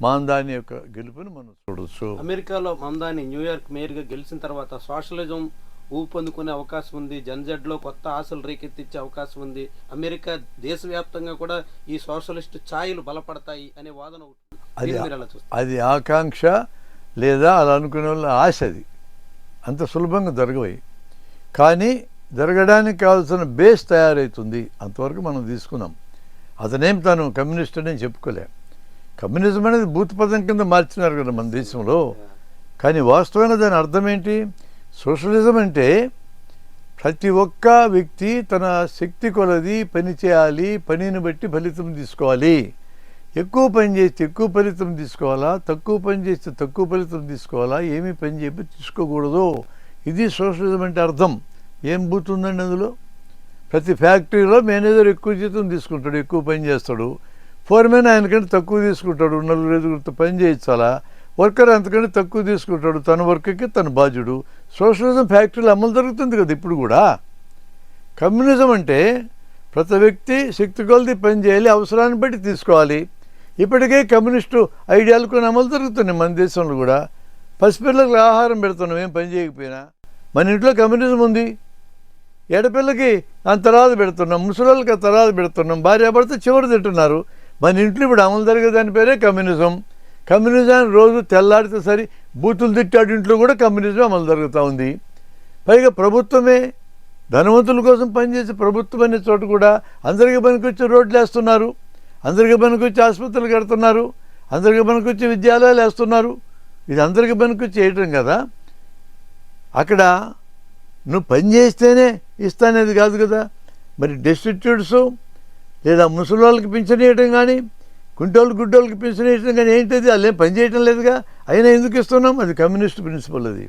మాందాని యొక్క గెలుపుని మనం చూడవచ్చు. అమెరికాలో మాందాని న్యూయార్క్ మేయర్గా గెలిచిన తర్వాత సోషలిజం ఊపందుకునే అవకాశం ఉంది. జన్జెడ్లో కొత్త ఆశలు రేకెత్తించే అవకాశం ఉంది. అమెరికా దేశవ్యాప్తంగా కూడా ఈ సోషలిస్ట్ ఛాయలు బలపడతాయి అనే వాదన అది ఆకాంక్ష లేదా అలా అనుకునే వాళ్ళ ఆశ. అది అంత సులభంగా జరగవు. కానీ జరగడానికి కావాల్సిన బేస్ తయారవుతుంది. అంతవరకు మనం తీసుకున్నాం. అతనేం తాను కమ్యూనిస్ట్ అని చెప్పుకోలే. కమ్యూనిజం అనేది భూత పదం కింద మార్చినారు కదా మన దేశంలో. కానీ వాస్తవమైన దాని అర్థం ఏంటి? సోషలిజం అంటే ప్రతి ఒక్క వ్యక్తి తన శక్తి కొలది పని చేయాలి, పనిని బట్టి ఫలితం తీసుకోవాలి. ఎక్కువ పని చేస్తే ఎక్కువ ఫలితం తీసుకోవాలా, తక్కువ పని చేస్తే తక్కువ ఫలితం తీసుకోవాలా, ఏమీ పని చెప్పి తీసుకోకూడదు. ఇది సోషలిజం అంటే అర్థం. ఏం బూతుందండి అందులో? ప్రతి ఫ్యాక్టరీలో మేనేజర్ ఎక్కువ జీతం తీసుకుంటాడు, ఎక్కువ పని చేస్తాడు. ఫోర్మెన్ ఆయనకంటే తక్కువ తీసుకుంటాడు, 4-5 పని చేయించాలా. వర్కర్ అంతకంటే తక్కువ తీసుకుంటాడు, తన వర్క్కి తన బాధ్యుడు. సోషలిజం ఫ్యాక్టరీలో అమలు జరుగుతుంది కదా ఇప్పుడు కూడా. కమ్యూనిజం అంటే ప్రతి వ్యక్తి శక్తి కొలది పని చేయాలి, అవసరాన్ని బట్టి తీసుకోవాలి. ఇప్పటికే కమ్యూనిస్టు ఐడియాలు కొన్ని అమలు జరుగుతున్నాయి మన దేశంలో కూడా. పసిపిల్లలకు ఆహారం పెడుతున్నాం ఏం పని చేయకపోయినా. మన ఇంట్లో కమ్యూనిజం ఉంది. ఎడపిల్లకి అంతరాధ పెడుతున్నాం, ముసలిళ్ళకి అంతరాధ పెడుతున్నాం, భార్యాభర్త చివరి తింటున్నారు. మన ఇంట్లో ఇప్పుడు అమలు జరిగే దాని పేరే కమ్యూనిజం. కమ్యూనిజాన్ని రోజు తెల్లారితే సరి బూతులు తిట్టాడింట్లో కూడా కమ్యూనిజం అమలు జరుగుతూ ఉంది. పైగా ప్రభుత్వమే ధనవంతుల కోసం పనిచేసే ప్రభుత్వం అనే చోట కూడా అందరికీ పనికొచ్చి రోడ్లు వేస్తున్నారు, అందరికీ పనికొచ్చి ఆసుపత్రులు కడుతున్నారు, అందరికీ పనికొచ్చి విద్యాలయాలు వేస్తున్నారు. ఇది అందరికీ పనికొచ్చి వేయటం కదా. అక్కడ నువ్వు పని చేస్తేనే ఇస్తానేది కాదు కదా. మరి డెస్టిట్యూట్స్ లేదా ముసలి వాళ్ళకి పింఛన్ వేయటం కానీ, కుంటోళ్ళు గుడ్డోళ్ళకి పింఛన్ వేయటం కానీ ఏంటిది? వాళ్ళు ఏం పని చేయటం లేదుగా, అయినా ఎందుకు ఇస్తున్నాం? అది కమ్యూనిస్ట్ ప్రిన్సిపల్. అది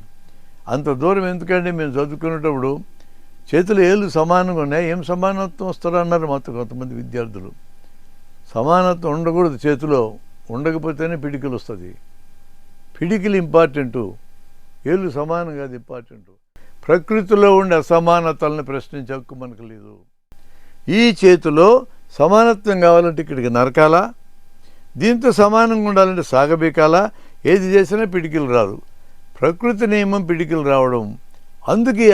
అంత దూరం ఎందుకంటే మేము చదువుకునేటప్పుడు చేతులు ఏళ్ళు సమానంగా ఉన్నాయి, ఏం సమానత్వం వస్తారో అన్నారు మాతో కొంతమంది విద్యార్థులు. సమానత్వం ఉండకూడదు, చేతిలో ఉండకపోతేనే పిడికిలు వస్తుంది. పిడికిలు ఇంపార్టెంటు, ఏళ్ళు సమానం కాదు ఇంపార్టెంటు. ప్రకృతిలో ఉండే అసమానతలను ప్రశ్నించే హక్కు మనకు లేదు. ఈ చేతిలో సమానత్వం కావాలంటే ఇక్కడికి నరకాలా, దీంతో సమానంగా ఉండాలంటే సాగబీకాలా, ఏది చేసినా పిడికిలు రాదు. ప్రకృతి నియమం పిడికిలు రావడం, అందుకే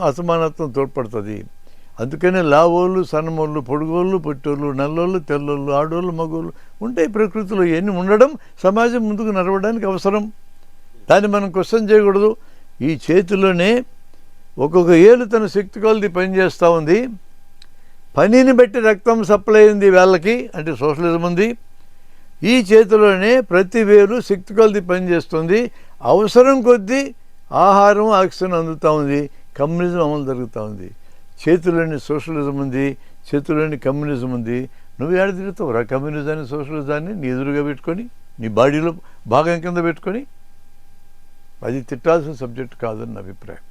అసమానత్వం తోడ్పడుతుంది. అందుకనే లావోళ్ళు సన్నమోళ్ళు, పొడుగోళ్ళు పొట్టోళ్ళు, నల్లోళ్ళు తెల్లోళ్ళు, ఆడోళ్ళు మగోళ్ళు ఉంటాయి ప్రకృతిలో. ఎన్ని ఉండడం సమాజం ముందుకు నడవడానికి అవసరం. దాన్ని మనం క్వశ్చన్ చేయకూడదు. ఈ చేతిలోనే ఒక్కొక్క ఏళ్ళు తన శక్తి కొలది పనిచేస్తూ ఉంది. పనిని బట్టి రక్తం సప్లై ఉంది వాళ్ళకి, అంటే సోషలిజం ఉంది. ఈ చేతిలోనే ప్రతి వేలు శక్తి కొలది పనిచేస్తుంది. అవసరం కొద్దీ ఆహారం ఆక్సిజన్ అందుతూ ఉంది. కమ్యూనిజం అమలు జరుగుతూ ఉంది. చేతిలోని సోషలిజం ఉంది, చేతిలోని కమ్యూనిజం ఉంది. నువ్వు ఏడ తిరుగుతావురా కమ్యూనిజాన్ని సోషలిజాన్ని నీ ఎదురుగా పెట్టుకొని, నీ బాడీలో భాగం కింద పెట్టుకొని? అది తిట్టాల్సిన సబ్జెక్ట్ కాదని నా అభిప్రాయం.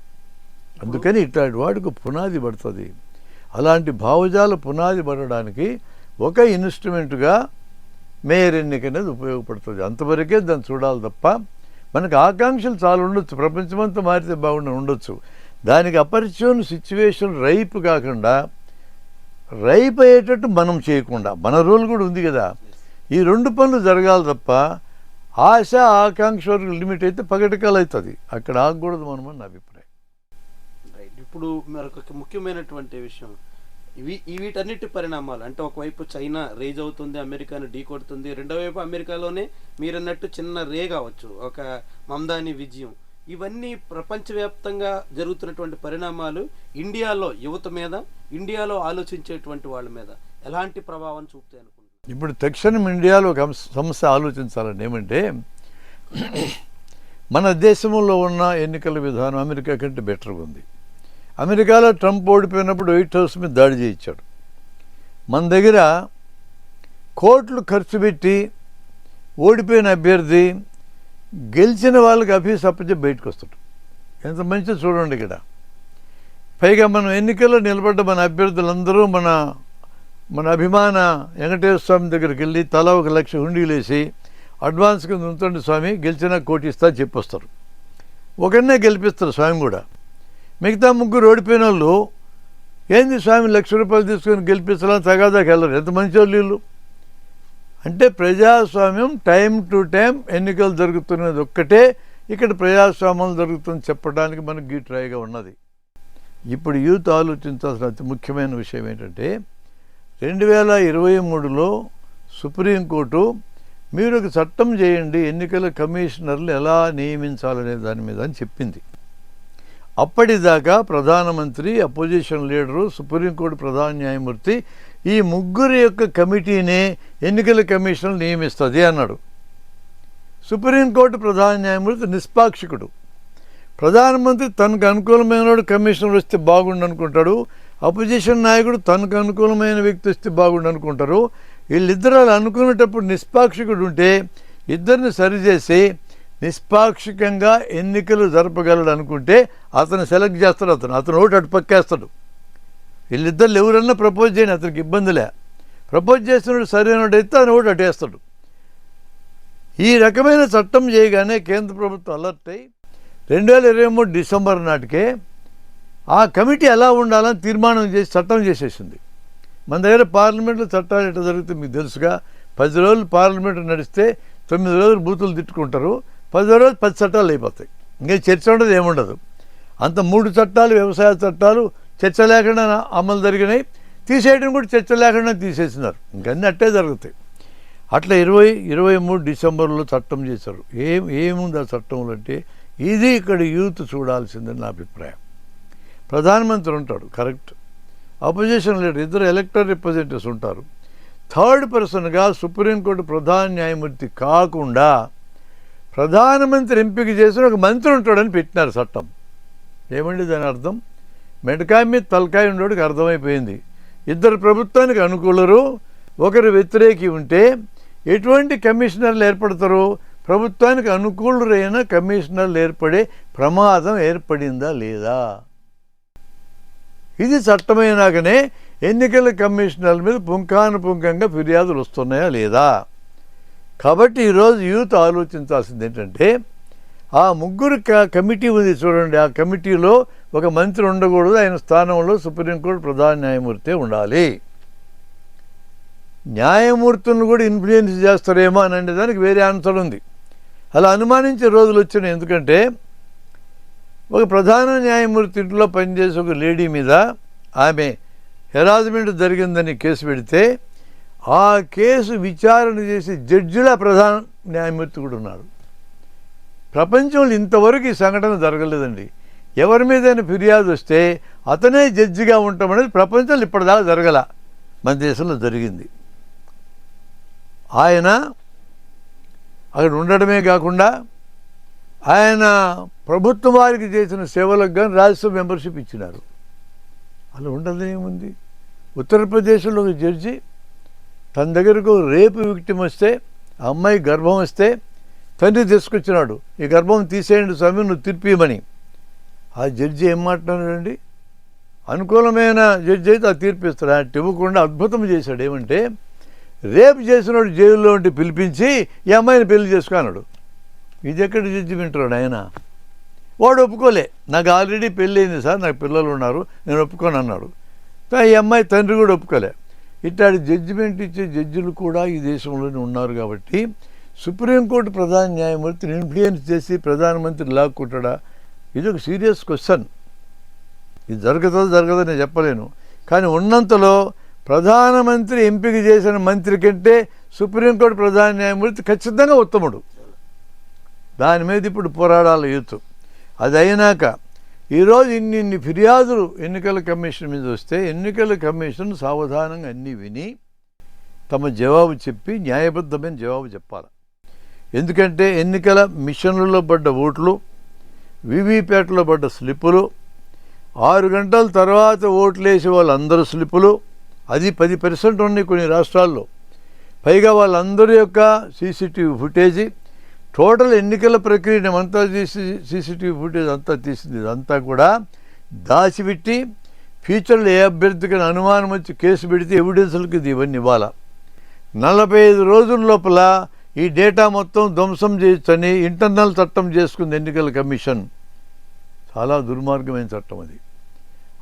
అందుకని ఇట్లాంటి వాడికి పునాది పడుతుంది. అలాంటి భావజాల పునాది పడడానికి ఒక ఇన్స్ట్రుమెంట్గా మేయర్ ఎన్నిక అనేది ఉపయోగపడుతుంది. అంతవరకే దాన్ని చూడాలి తప్ప మనకు ఆకాంక్షలు చాలా ఉండొచ్చు, ప్రపంచమంతా మారితే బాగుండి ఉండొచ్చు. దానికి అపరిచయం సిచ్యువేషన్ రైప్ కాకుండా, రైప్ అయ్యేటట్టు మనం చేయకుండా, మన రోల్ కూడా ఉంది కదా. ఈ రెండు పనులు జరగాలి తప్ప ఆశ ఆకాంక్ష వరకు లిమిట్ అయితే పగటికాలు అవుతుంది. అక్కడ ఆగకూడదు మనమని నా అభిప్రాయం. ఇప్పుడు మరొక ముఖ్యమైనటువంటి విషయం, వీటన్నిటి పరిణామాలు అంటే ఒకవైపు చైనా రేజ్ అవుతుంది, అమెరికాను ఢీ కొడుతుంది, రెండో వైపు అమెరికాలోనే మీరన్నట్టు చిన్న రే కావచ్చు, ఒక మమ్దాని విజయం. ఇవన్నీ ప్రపంచవ్యాప్తంగా జరుగుతున్నటువంటి పరిణామాలు ఇండియాలో యువత మీద, ఇండియాలో ఆలోచించేటువంటి వాళ్ళ మీద ఎలాంటి ప్రభావం చూపుతాయి అనుకుంటున్నారు? ఇప్పుడు తక్షణం ఇండియాలో ఒక సమస్య ఆలోచించాలండి. ఏమంటే మన దేశంలో ఉన్న ఎన్నికల విధానం అమెరికా కంటే బెటర్గా ఉంది. అమెరికాలో ట్రంప్ ఓడిపోయినప్పుడు వైట్ హౌస్ మీద దాడి చేయించాడు. మన దగ్గర కోట్లు ఖర్చు పెట్టి ఓడిపోయిన అభ్యర్థి గెలిచిన వాళ్ళకి అఫీస్ అప్పచెప్పి బయటకు వస్తాడు. ఎంత మంచిగా చూడండి ఇక్కడ. పైగా మనం ఎన్నికల్లో నిలబడ్డ మన అభ్యర్థులందరూ మన అభిమాన వెంకటేశ్వర స్వామి దగ్గరికి వెళ్ళి తలా 1 లక్ష హుండీలు వేసి అడ్వాన్స్ కింద ఉంచండి స్వామి, గెలిచినా కోటి ఇస్తా చెప్పొస్తారు. ఒకరినే గెలిపిస్తారు స్వామి కూడా. మిగతా 3 ఓడిపోయిన వాళ్ళు ఏంది స్వామి 1 లక్ష రూపాయలు తీసుకొని గెలిపించాలని తగాదాకి వెళ్ళరు. ఎంత మంచి వాళ్ళు వీళ్ళు. అంటే ప్రజాస్వామ్యం టైం టు టైం ఎన్నికలు జరుగుతున్నది ఒక్కటే ఇక్కడ ప్రజాస్వామ్యం జరుగుతుంది చెప్పడానికి మనకు గీట్రాయిగా ఉన్నది. ఇప్పుడు యూత్ ఆలోచించాల్సిన అతి ముఖ్యమైన విషయం ఏంటంటే 2023లో సుప్రీంకోర్టు మీరు ఒక చట్టం చేయండి ఎన్నికల కమిషనర్లు ఎలా నియమించాలనే దాని మీద అని చెప్పింది. అప్పటిదాకా ప్రధానమంత్రి, అపోజిషన్ లీడరు, సుప్రీంకోర్టు ప్రధాన న్యాయమూర్తి ఈ ముగ్గురు యొక్క కమిటీనే ఎన్నికల కమిషన్ నియమిస్తుంది అన్నాడు. సుప్రీంకోర్టు ప్రధాన న్యాయమూర్తి నిష్పాక్షికుడు. ప్రధానమంత్రి తనకు అనుకూలమైన కమిషనర్ వస్తే బాగుండు అనుకుంటాడు. అపోజిషన్ నాయకుడు తనకు అనుకూలమైన వ్యక్తి వస్తే బాగుండు అనుకుంటారు. వీళ్ళిద్దరు అనుకునేటప్పుడు నిష్పాక్షికుడు ఉంటే ఇద్దరిని సరిచేసి నిష్పాక్షికంగా ఎన్నికలు జరపగలడు అనుకుంటే అతను సెలెక్ట్ చేస్తాడు. అతను ఓటు అటు పక్కేస్తాడు. వీళ్ళిద్దరు ఎవరన్నా ప్రపోజ్ చేయని అతనికి ఇబ్బందిలే. ప్రపోజ్ చేస్తున్నాడు సరైనడైతే అతను ఓటు అటేస్తాడు. ఈ రకమైన చట్టం చేయగానే కేంద్ర ప్రభుత్వం అలర్ట్ అయ్యి 2023 డిసెంబర్ నాటికే ఆ కమిటీ ఎలా ఉండాలని తీర్మానం చేసి చట్టం చేసేసింది. మన దగ్గర పార్లమెంట్లో చట్టాలు ఎట్లా జరిగితే మీకు తెలుసుగా. 10 రోజులు పార్లమెంటు నడిస్తే 9 రోజులు బూతులు తిట్టుకుంటారు. 10 రోజులు 10 చట్టాలు అయిపోతాయి. ఇంకా చర్చ ఉండదు, ఏముండదు. అంత 3 చట్టాలు వ్యవసాయ చట్టాలు చర్చ లేకుండా అమలు జరిగినాయి. తీసేయడం కూడా చర్చ లేకుండా తీసేసినారు. ఇంకన్నీ అట్టే జరుగుతాయి. అట్లా 2023 డిసెంబర్లో చట్టం చేశారు. ఏముంది ఆ చట్టంలో అంటే ఇది ఇక్కడ యూత్ చూడాల్సిందని నా అభిప్రాయం. ప్రధానమంత్రి ఉంటాడు, కరెక్ట్. అపోజిషన్ లీడర్, ఇద్దరు ఎలక్టెడ్ రిప్రజెంటేటివ్స్ ఉంటారు. థర్డ్ పర్సన్గా సుప్రీంకోర్టు ప్రధాన న్యాయమూర్తి కాకుండా ప్రధానమంత్రి ఎంపిక చేసిన ఒక మంత్రి ఉంటాడని పెట్టినారు చట్టం. ఏమండి దాని అర్థం? మెడకాయ మీద తలకాయ ఉండేవాడికి అర్థమైపోయింది. ఇద్దరు ప్రభుత్వానికి అనుకూలరు, ఒకరు వ్యతిరేకి ఉంటే ఎటువంటి కమిషనర్లు ఏర్పడతారు? ప్రభుత్వానికి అనుకూలురైన కమిషనర్లు ఏర్పడే ప్రమాదం ఏర్పడిందా లేదా? ఇది చట్టమైనాకనే ఎన్నికల కమిషనర్ల మీద పుంఖానుపుంఖంగా ఫిర్యాదులు వస్తున్నాయా లేదా? కాబట్టి ఈరోజు యూత్ ఆలోచించాల్సింది ఏంటంటే, ఆ ముగ్గురు కమిటీ ఉంది చూడండి, ఆ కమిటీలో ఒక మంత్రి ఉండకూడదు, ఆయన స్థానంలో సుప్రీంకోర్టు ప్రధాన న్యాయమూర్తి ఉండాలి. న్యాయమూర్తులను కూడా ఇన్ఫ్లుయెన్స్ చేస్తారేమో అని అంటే దానికి వేరే ఆన్సర్ ఉంది. అలా అనుమానించే రోజులు వచ్చినాయి. ఎందుకంటే ఒక ప్రధాన న్యాయమూర్తి ఇంట్లో పనిచేసే ఒక లేడీ మీద ఆమె హెరాస్మెంట్ జరిగిందని కేసు పెడితే ఆ కేసు విచారణ చేసి జడ్జిలా ప్రధాన న్యాయమూర్తి కూడా ఉన్నాడు. ప్రపంచంలో ఇంతవరకు ఈ సంఘటన జరగలేదండి. ఎవరి మీదైనా ఫిర్యాదు వస్తే అతనే జడ్జిగా ఉండటం అనేది ప్రపంచంలో ఇప్పటిదాకా జరగల, మన దేశంలో జరిగింది. ఆయన అక్కడ ఉండడమే కాకుండా ఆయన ప్రభుత్వం వారికి చేసిన సేవలకు కానీ రాజ్యసభ మెంబర్షిప్ ఇచ్చినారు. అలా ఉండదేముంది? ఉత్తరప్రదేశ్లో ఒక జడ్జి తన దగ్గరకు రేపు విక్టిమ్ వస్తే, ఆ అమ్మాయి గర్భం వస్తే తండ్రి తీసుకొచ్చినాడు, ఈ గర్భం తీసేయండి స్వామి, నువ్వు తీర్పిమని. ఆ జడ్జి ఏం మాట్లాడాడండి? అనుకూలమైన జడ్జి అయితే ఆ తీర్పిస్తాడు. ఆయన ఇవ్వకుండా అద్భుతం చేశాడు. ఏమంటే రేపు చేసినాడు జైల్లో ఉండి పిలిపించి ఈ అమ్మాయిని పెళ్లి చేసుకున్నాడు. ఇది ఎక్కడ జడ్జి వింటాడు ఆయన? వాడు ఒప్పుకోలే, నాకు ఆల్రెడీ పెళ్ళి అయింది సార్, నాకు పిల్లలు ఉన్నారు, నేను ఒప్పుకోను అన్నాడు. ఈ అమ్మాయి తండ్రి కూడా ఒప్పుకోలే. ఇట్లాంటి జడ్జిమెంట్ ఇచ్చే జడ్జిలు కూడా ఈ దేశంలోనే ఉన్నారు. కాబట్టి సుప్రీంకోర్టు ప్రధాన న్యాయమూర్తిని ఇన్ఫ్లుయెన్స్ చేసి ప్రధానమంత్రి లాక్కుంటాడా? ఇది ఒక సీరియస్ క్వశ్చన్. ఇది జరగదో నేను చెప్పలేను. కానీ ఉన్నంతలో ప్రధానమంత్రి ఎంపిక చేసిన మంత్రి కంటే సుప్రీంకోర్టు ప్రధాన న్యాయమూర్తి ఖచ్చితంగా ఉత్తముడు. దాని మీద ఇప్పుడు పోరాడాలి యూత్. అది అయినాక ఈరోజు ఇన్ని ఫిర్యాదులు ఎన్నికల కమిషన్ మీద వస్తే ఎన్నికల కమిషన్ సావధానంగా అన్నీ విని తమ జవాబు చెప్పి న్యాయబద్ధమైన జవాబు చెప్పాలి. ఎందుకంటే ఎన్నికల మిషన్లలో పడ్డ ఓట్లు, వీవీప్యాట్లో పడ్డ స్లిప్పులు, 6 గంటల తర్వాత ఓట్లు వేసే వాళ్ళందరూ స్లిప్పులు, అది 10% ఉన్నాయి కొన్ని రాష్ట్రాల్లో. పైగా వాళ్ళందరి యొక్క సీసీటీవీ ఫుటేజీ, టోటల్ ఎన్నికల ప్రక్రియను అంతా తీసి సీసీటీవీ ఫుటేజ్ అంతా తీసింది. ఇదంతా కూడా దాచిపెట్టి ఫ్యూచర్లో ఏ అభ్యర్థికి అనుమానం వచ్చి కేసు పెడితే ఎవిడెన్స్లకి ఇది ఇవన్నీ ఇవ్వాలి. 45 రోజుల లోపల ఈ డేటా మొత్తం ధ్వంసం చేయొచ్చని ఇంటర్నల్ చట్టం చేసుకుంది ఎన్నికల కమిషన్. చాలా దుర్మార్గమైన చట్టం అది.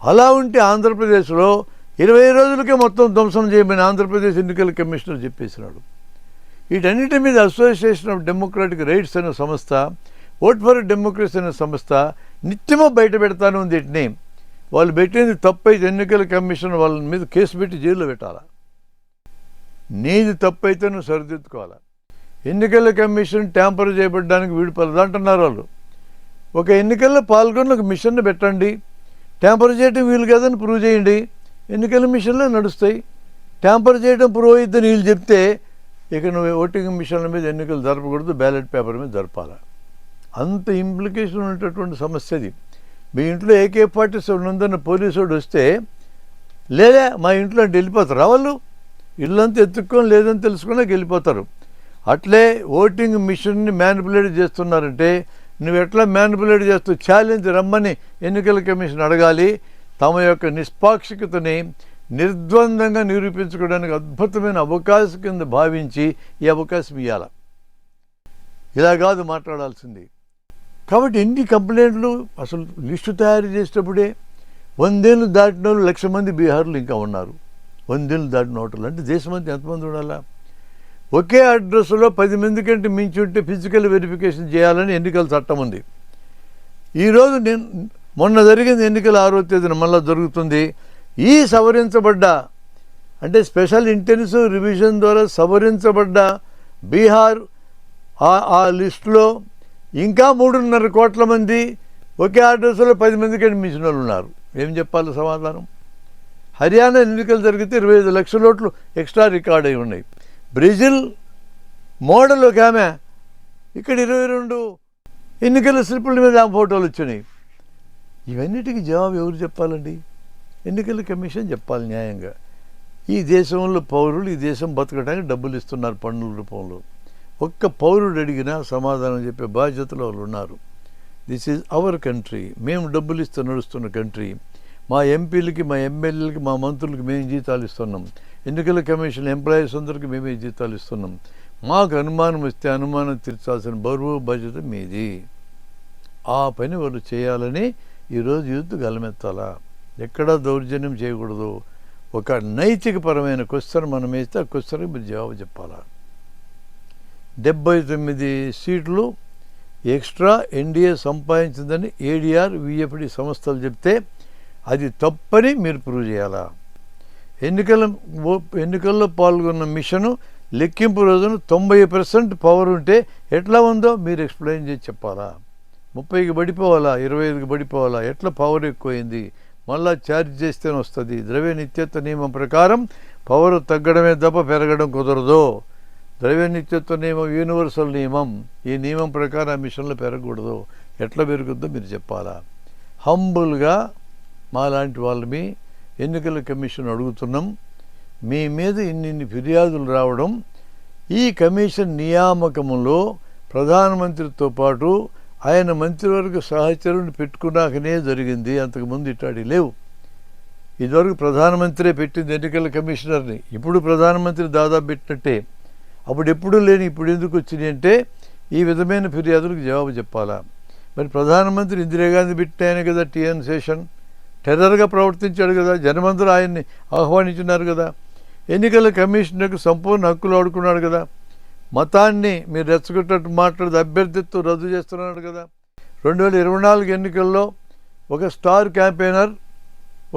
అలా ఉంటే ఆంధ్రప్రదేశ్లో 20 రోజులకే మొత్తం ధ్వంసం చేయమని ఆంధ్రప్రదేశ్ ఎన్నికల కమిషనర్ చెప్పేసినాడు. వీటన్నిటి మీద అసోసియేషన్ ఆఫ్ డెమోక్రాటిక్ రైట్స్ అనే సంస్థ, ఓట్ ఫర్ డెమోక్రసీ అనే సంస్థ నిత్యమో బయట పెడతాను ఉంది. వీటిని వాళ్ళు పెట్టింది తప్పైతే ఎన్నికల కమిషన్ వాళ్ళ మీద కేసు పెట్టి జైల్లో పెట్టాలా. నీది తప్పైతే నువ్వు సరిదిద్దుకోవాలా. ఎన్నికల కమిషన్ ట్యాంపర్ చేయబడ్డానికి వీడిపడదు అంటున్నారు వాళ్ళు. ఒక ఎన్నికల్లో పాల్గొని ఒక మిషన్ను పెట్టండి, ట్యాంపర్ చేయడం వీలు కాదని ప్రూవ్ చేయండి, ఎన్నికల మిషన్లో నడుస్తాయి. ట్యాంపర్ చేయడం ప్రూవ్ అయిద్దని వీళ్ళు చెప్తే ఇక నువ్వు ఓటింగ్ మిషన్ల మీద ఎన్నికలు జరపకూడదు, బ్యాలెట్ పేపర్ మీద జరపాలా. అంత ఇంప్లికేషన్ ఉన్నటువంటి సమస్య అది. మీ ఇంట్లో AK-47 ఉందన్న పోలీసుడు వస్తే లేదా మా ఇంట్లో అంటే వెళ్ళిపోతారు. వాళ్ళు ఇల్లంతా ఎత్తుక్కొని లేదని తెలుసుకున్నాక వెళ్ళిపోతారు. అట్లే ఓటింగ్ మిషన్ని మ్యానిపులేట్ చేస్తున్నారంటే నువ్వు ఎట్లా మ్యానిపులేట్ చేస్తూ ఛాలెంజ్ రమ్మని ఎన్నికల కమిషన్ అడగాలి. తమ యొక్క నిష్పాక్షికతని నిర్ద్వందంగా నిరూపించుకోవడానికి అద్భుతమైన అవకాశం కింద భావించి ఈ అవకాశం ఇవ్వాలి. ఇలా కాదు మాట్లాడాల్సింది. కాబట్టి ఎన్ని కంప్లైంట్లు అసలు లిస్టు తయారు చేసేటప్పుడే 100 ఏళ్ళు దాటిన వాళ్ళు 1,00,000 మంది బీహార్లో ఇంకా ఉన్నారు. 100 ఏళ్ళు దాటిన ఓటర్లు అంటే దేశమంతా ఎంతమంది ఉండాలా? ఒకే అడ్రస్లో 10 మంది కంటే మించి ఉంటే ఫిజికల్ వెరిఫికేషన్ చేయాలని ఎన్నికల చట్టం ఉంది. ఈరోజు మొన్న జరిగింది ఎన్నికల 6వ తేదీన మళ్ళీ జరుగుతుంది. ఈ సవరించబడ్డ అంటే స్పెషల్ ఇంటెన్సివ్ రివిజన్ ద్వారా సవరించబడ్డ బీహార్ ఆ లిస్టులో ఇంకా 3.5 కోట్ల మంది ఒకే అడ్రస్లో 10 మందికి అడ్మిషన్ వాళ్ళు ఉన్నారు. ఏం చెప్పాలి సమాధానం? హర్యానా ఎన్నికలు జరిగితే 25 లక్షల ఓట్లు ఎక్స్ట్రా రికార్డ్ అయి ఉన్నాయి. బ్రెజిల్ మోడల్ ఒక ఆమె ఇక్కడ 22 ఎన్నికల స్లిప్పుల మీద ఆ ఫోటోలు వచ్చినాయి. ఇవన్నిటికీ జవాబు ఎవరు చెప్పాలండి? ఎన్నికల కమిషన్ చెప్పాలి న్యాయంగా. ఈ దేశంలో పౌరులు ఈ దేశం బతకడానికి డబ్బులు ఇస్తున్నారు పన్నుల రూపంలో. ఒక్క పౌరుడు అడిగినా సమాధానం చెప్పే బాధ్యతలో వాళ్ళు ఉన్నారు. This is our country. మేము డబ్బులు ఇస్తూ నడుస్తున్న కంట్రీ. మా ఎంపీలకి, మా ఎమ్మెల్యేలకి, మా మంత్రులకి మేము జీతాలు ఇస్తున్నాం. ఎన్నికల కమిషన్ ఎంప్లాయీస్ అందరికీ మేమే జీతాలు ఇస్తున్నాం. మాకు అనుమానం వస్తే అనుమానం తీర్చాల్సిన బరువు బాధ్యత మీది. ఆ పని వాళ్ళు చేయాలని ఈరోజు యూత్ గలమెత్తాలా. ఎక్కడా దౌర్జన్యం చేయకూడదు. ఒక నైతికపరమైన క్వశ్చన్ మనం వేస్తే ఆ క్వశ్చన్కి మీరు జవాబు చెప్పాలా. 79 సీట్లు ఎక్స్ట్రా ఎన్డీఏ సంపాదించిందని ఏడీఆర్ విఎఫ్డి సంస్థలు చెప్తే అది తప్పని మీరు ప్రూవ్ చేయాలా. ఎన్నికల్లో పాల్గొన్న మిషను లెక్కింపు రోజున 90% పవర్ ఉంటే ఎట్లా ఉందో మీరు ఎక్స్ప్లెయిన్ చేసి చెప్పాలా. 30కి పడిపోవాలా, 25కి పడిపోవాలా, ఎట్లా పవర్ ఎక్కువైంది, మళ్ళా ఛార్జ్ చేస్తేనే వస్తుంది. ద్రవ్య నిత్యత్వ నియమం ప్రకారం పవర్ తగ్గడమే తప్ప పెరగడం కుదరదు. ద్రవ్య నిత్యత్వ నియమం యూనివర్సల్ నియమం. ఈ నియమం ప్రకారం ఆ మిషన్లో పెరగకూడదు. ఎట్లా పెరుగుద్దో మీరు చెప్పాలా. హంబుల్గా మాలాంటి వాళ్ళని ఎన్నికల కమిషన్ అడుగుతున్నాం. మీ మీద ఇన్ని ఫిర్యాదులు రావడం ఈ కమిషన్ నియామకంలో ప్రధానమంత్రితో పాటు ఆయన మంత్రివర్గ సహచరుని పెట్టుకున్నాకనే జరిగింది. అంతకుముందు ఇట్లాంటి లేవు. ఇదివరకు ప్రధానమంత్రే పెట్టింది ఎన్నికల కమిషనర్ని. ఇప్పుడు ప్రధానమంత్రి దాదాపు పెట్టినట్టే. అప్పుడు ఎప్పుడూ లేని ఇప్పుడు ఎందుకు వచ్చినాయి అంటే ఈ విధమైన ఫిర్యాదులకు జవాబు చెప్పాలా. మరి ప్రధానమంత్రి ఇందిరాగాంధీ పెట్టాయనే కదా టీఎన్ శేషన్ టెర్రర్గా ప్రవర్తించాడు కదా. జనమందరూ ఆయన్ని ఆహ్వానించున్నారు కదా. ఎన్నికల కమిషనర్కు సంపూర్ణ హక్కులు ఆడుకున్నాడు కదా. మతాన్ని మీరు రెచ్చగొట్టట్టు మాట్లాడితే అభ్యర్థిత్వం రద్దు చేస్తున్నాడు కదా. 2024 ఎన్నికల్లో ఒక స్టార్ క్యాంపెయినర్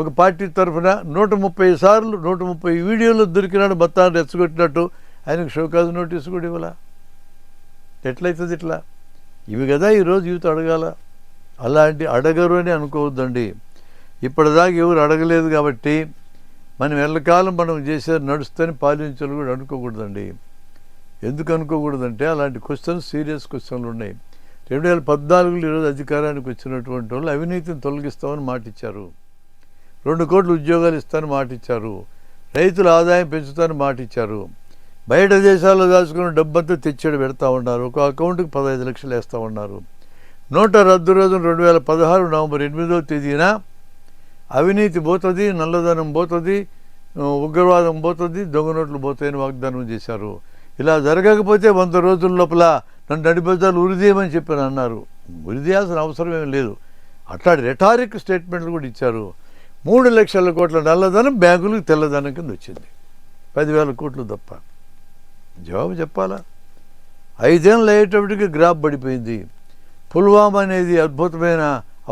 ఒక పార్టీ తరఫున 130 సార్లు 130 వీడియోలు దొరికినాడు మతాన్ని రెచ్చగొట్టినట్టు. ఆయనకు షోకాజ్ నోటీసు కూడా ఇవ్వాలా. ఎట్లయితుంది ఇట్లా? ఇవి కదా ఈరోజు యూత్ అడగాల. అలాంటి అడగరు అని అనుకోవద్దండి. ఇప్పటిదాకా ఎవరు అడగలేదు కాబట్టి మనం ఎల్లకాలం మనం చేసేది నడుస్తని పాలించాలి కూడా అనుకోకూడదండి. ఎందుకు అనుకోకూడదంటే అలాంటి క్వశ్చన్స్ సీరియస్ క్వశ్చన్లు ఉన్నాయి. 2014లో ఈరోజు అధికారానికి వచ్చినటువంటి వాళ్ళు అవినీతిని తొలగిస్తామని మాటిచ్చారు. 2 కోట్ల ఉద్యోగాలు ఇస్తామని మాటిచ్చారు. రైతుల ఆదాయం పెంచుతామని మాటిచ్చారు. బయట దేశాల్లో దాచుకున్న డబ్బంతా తెచ్చాడు పెడతా ఉన్నారు. ఒక అకౌంట్కి 15 లక్షలు వేస్తూ ఉన్నారు. నోట రద్దు రోజున 2016 నవంబర్ 8వ తేదీన అవినీతి పోతుంది, నల్లధనం పోతుంది, ఉగ్రవాదం పోతుంది, దొంగ నోట్లు పోతాయని వాగ్దానం చేశారు. ఇలా జరగకపోతే 100 రోజుల లోపల నన్ను నడిపేదాలు ఉరిదేయమని చెప్పని అన్నారు. ఉరిదేయాల్సిన అవసరం ఏమీ లేదు. అట్లాంటి రెటారిక్ స్టేట్మెంట్లు కూడా ఇచ్చారు. 3 లక్షల కోట్ల నల్లధనం బ్యాంకులకు తెల్లధనం కింద వచ్చింది. 10,000 కోట్లు తప్ప. జవాబు చెప్పాలా. 5 ఏళ్ళు అయ్యేటప్పటికి గ్రాఫ్ పడిపోయింది. పుల్వామా అనేది అద్భుతమైన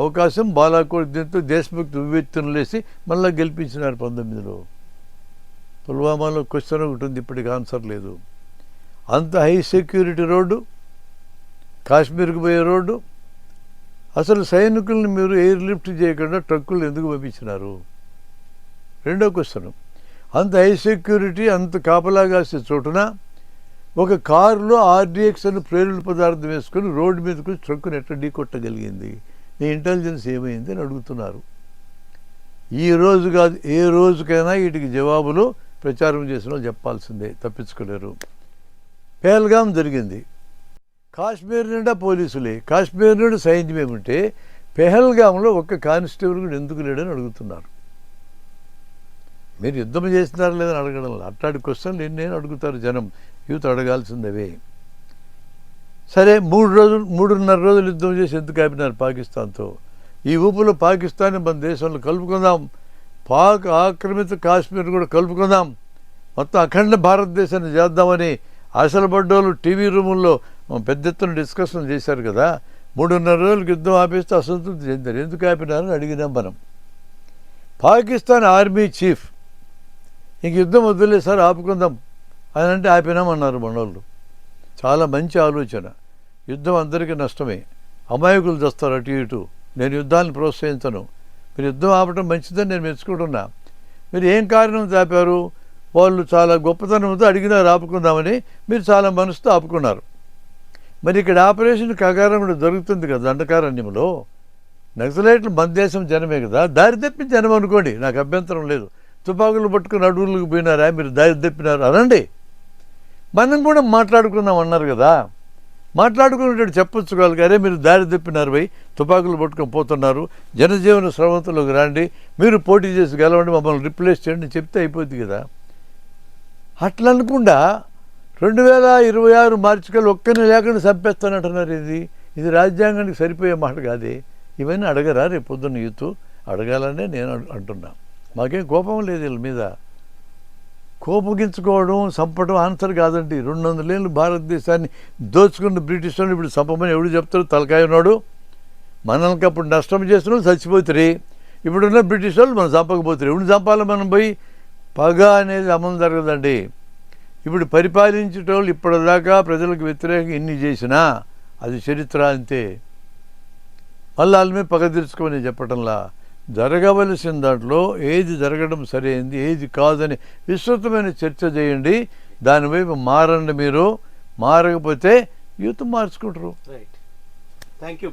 అవకాశం. బాలాకోట్ దీంతో దేశభక్తి వివేచనలు వేసి మళ్ళీ గెలిపించినారు 19లో. పుల్వామాలో క్వశ్చన్ ఒకటి ఉంది, ఇప్పటికి ఆన్సర్ లేదు. అంత హై సెక్యూరిటీ రోడ్డు, కాశ్మీర్కి పోయే రోడ్డు. అసలు సైనికుల్ని మీరు ఎయిర్ లిఫ్ట్ చేయకుండా ట్రక్కులు ఎందుకు పంపించినారు? రెండో క్వశ్చన్. అంత హై సెక్యూరిటీ, అంత కాపలాగాసే చోటున ఒక కారులో ఆర్డీఎక్స్ అని ప్రేరుల పదార్థం వేసుకొని రోడ్డు మీదకి ట్రక్కుని ఎట్లా ఢీ కొట్టగలిగింది? నీ ఇంటెలిజెన్స్ ఏమైంది అని అడుగుతున్నారు. ఈ రోజు కాదు, ఏ రోజుకైనా వీటికి జవాబులు ప్రచారం చేసిన వాళ్ళు చెప్పాల్సిందే, తప్పించుకోలేరు. పెహల్గాం జరిగింది. కాశ్మీర్ నిండా పోలీసులే, కాశ్మీర్ నుండి సైన్యం ఏమంటే పెహల్గాంలో ఒక్క కానిస్టేబుల్ కూడా ఎందుకు లేడని అడుగుతున్నారు. మీరు యుద్ధం చేస్తున్నారా లేదని అడగడం. అట్లాంటి క్వశ్చన్లు ఎన్నేను అడుగుతారు జనం. యూత్ అడగాల్సిందవే. సరే, 3.5 రోజులు యుద్ధం చేసి ఎందుకు ఆపినారు పాకిస్తాన్తో? ఈ ఊపులో పాకిస్తాన్ని మన దేశంలో కలుపుకుందాం, పాక్ ఆక్రమిత కాశ్మీర్ కూడా కలుపుకుందాం, మొత్తం అఖండ భారతదేశాన్ని చేద్దామని ఆశలు పడ్డోళ్ళు టీవీ రూముల్లో పెద్ద ఎత్తున డిస్కషన్ చేశారు కదా. 3.5 రోజులకు యుద్ధం ఆపేస్తే అసంతృప్తి చెందారు. ఎందుకు ఆపినారని అడిగినాం మనం. పాకిస్తాన్ ఆర్మీ చీఫ్ ఇంక యుద్ధం వద్దులే సార్ ఆపుకుందాం అని అంటే ఆపినామన్నారు మనోళ్ళు. చాలా మంచి ఆలోచన. యుద్ధం అందరికీ నష్టమే, అమాయకులు చేస్తారు అటు ఇటు. నేను యుద్ధాన్ని ప్రోత్సహించను. మీరు యుద్ధం ఆపటం మంచిదని నేను మెచ్చుకుంటున్నా. మీరు ఏం కారణం చాపారు? వాళ్ళు చాలా గొప్పతనంతో అడిగినారు ఆపుకుందామని, మీరు చాలా మనసుతో ఆపుకున్నారు. మరి ఇక్కడ ఆపరేషన్ కగారం కూడా దొరుకుతుంది కదా దండకారణ్యంలో. నక్సలైట్లు మన దేశం జనమే కదా, దారి తప్పిన జనం అనుకోండి, నాకు అభ్యంతరం లేదు. తుపాకులు పట్టుకుని అడవులకు పోయినారా, మీరు దారి తప్పినారు అనండి. మనం కూడా మాట్లాడుకుందాం అన్నారు కదా, మాట్లాడుకునేటట్టు చెప్పొచ్చు వాళ్ళకి, అరే మీరు దారి తప్పినారు పోయి తుపాకులు పట్టుకొని పోతున్నారు, జనజీవన స్రవంతిలోకి రండి, మీరు పోటీ చేసి గెలవండి, మమ్మల్ని రిప్లేస్ చేయండి చెప్తే అయిపోద్ది కదా. అట్లా అనకుండా 2026 మార్చి కల్లా ఒక్కరిని లేకుండా చంపేస్తానంటున్నారు. ఇది రాజ్యాంగానికి సరిపోయే మాట కాదే. ఇవన్నీ అడగరా రేపు పొద్దున్న యూత్? అడగాలనే నేను అంటున్నా. మాకేం కోపం లేదు వీళ్ళ మీద. కోపగించుకోవడం చంపడం ఆన్సర్ కాదండి. 200 ఏళ్ళు భారతదేశాన్ని దోచుకున్న బ్రిటిష్ వాళ్ళు ఇప్పుడు చంపమని ఎవడు చెప్తారు? తలకాయ ఉన్నాడు. మనల్కి అప్పుడు నష్టం చేసిన వాళ్ళు చచ్చిపోతారు. ఇప్పుడున్న బ్రిటిష్ వాళ్ళు మనం చంపకపోతారు. ఎవడు చంపాలి మనం పోయి? పగ అనేది అమలు జరగదండి. ఇప్పుడు పరిపాలించేటోళ్ళు ఇప్పటిదాకా ప్రజలకు వ్యతిరేకంగా ఎన్ని చేసినా అది చరిత్ర అంతే. మళ్ళీ వాళ్ళ మీద పగ తీర్చుకోమని చెప్పటంలా, జరగవలసిన దాంట్లో ఏది జరగడం సరైంది ఏది కాదని విస్తృతమైన చర్చ చేయండి. దానివైపు మారండి. మీరు మారకపోతే యూత్ మార్చుకుంటారు. రైట్. Thank you.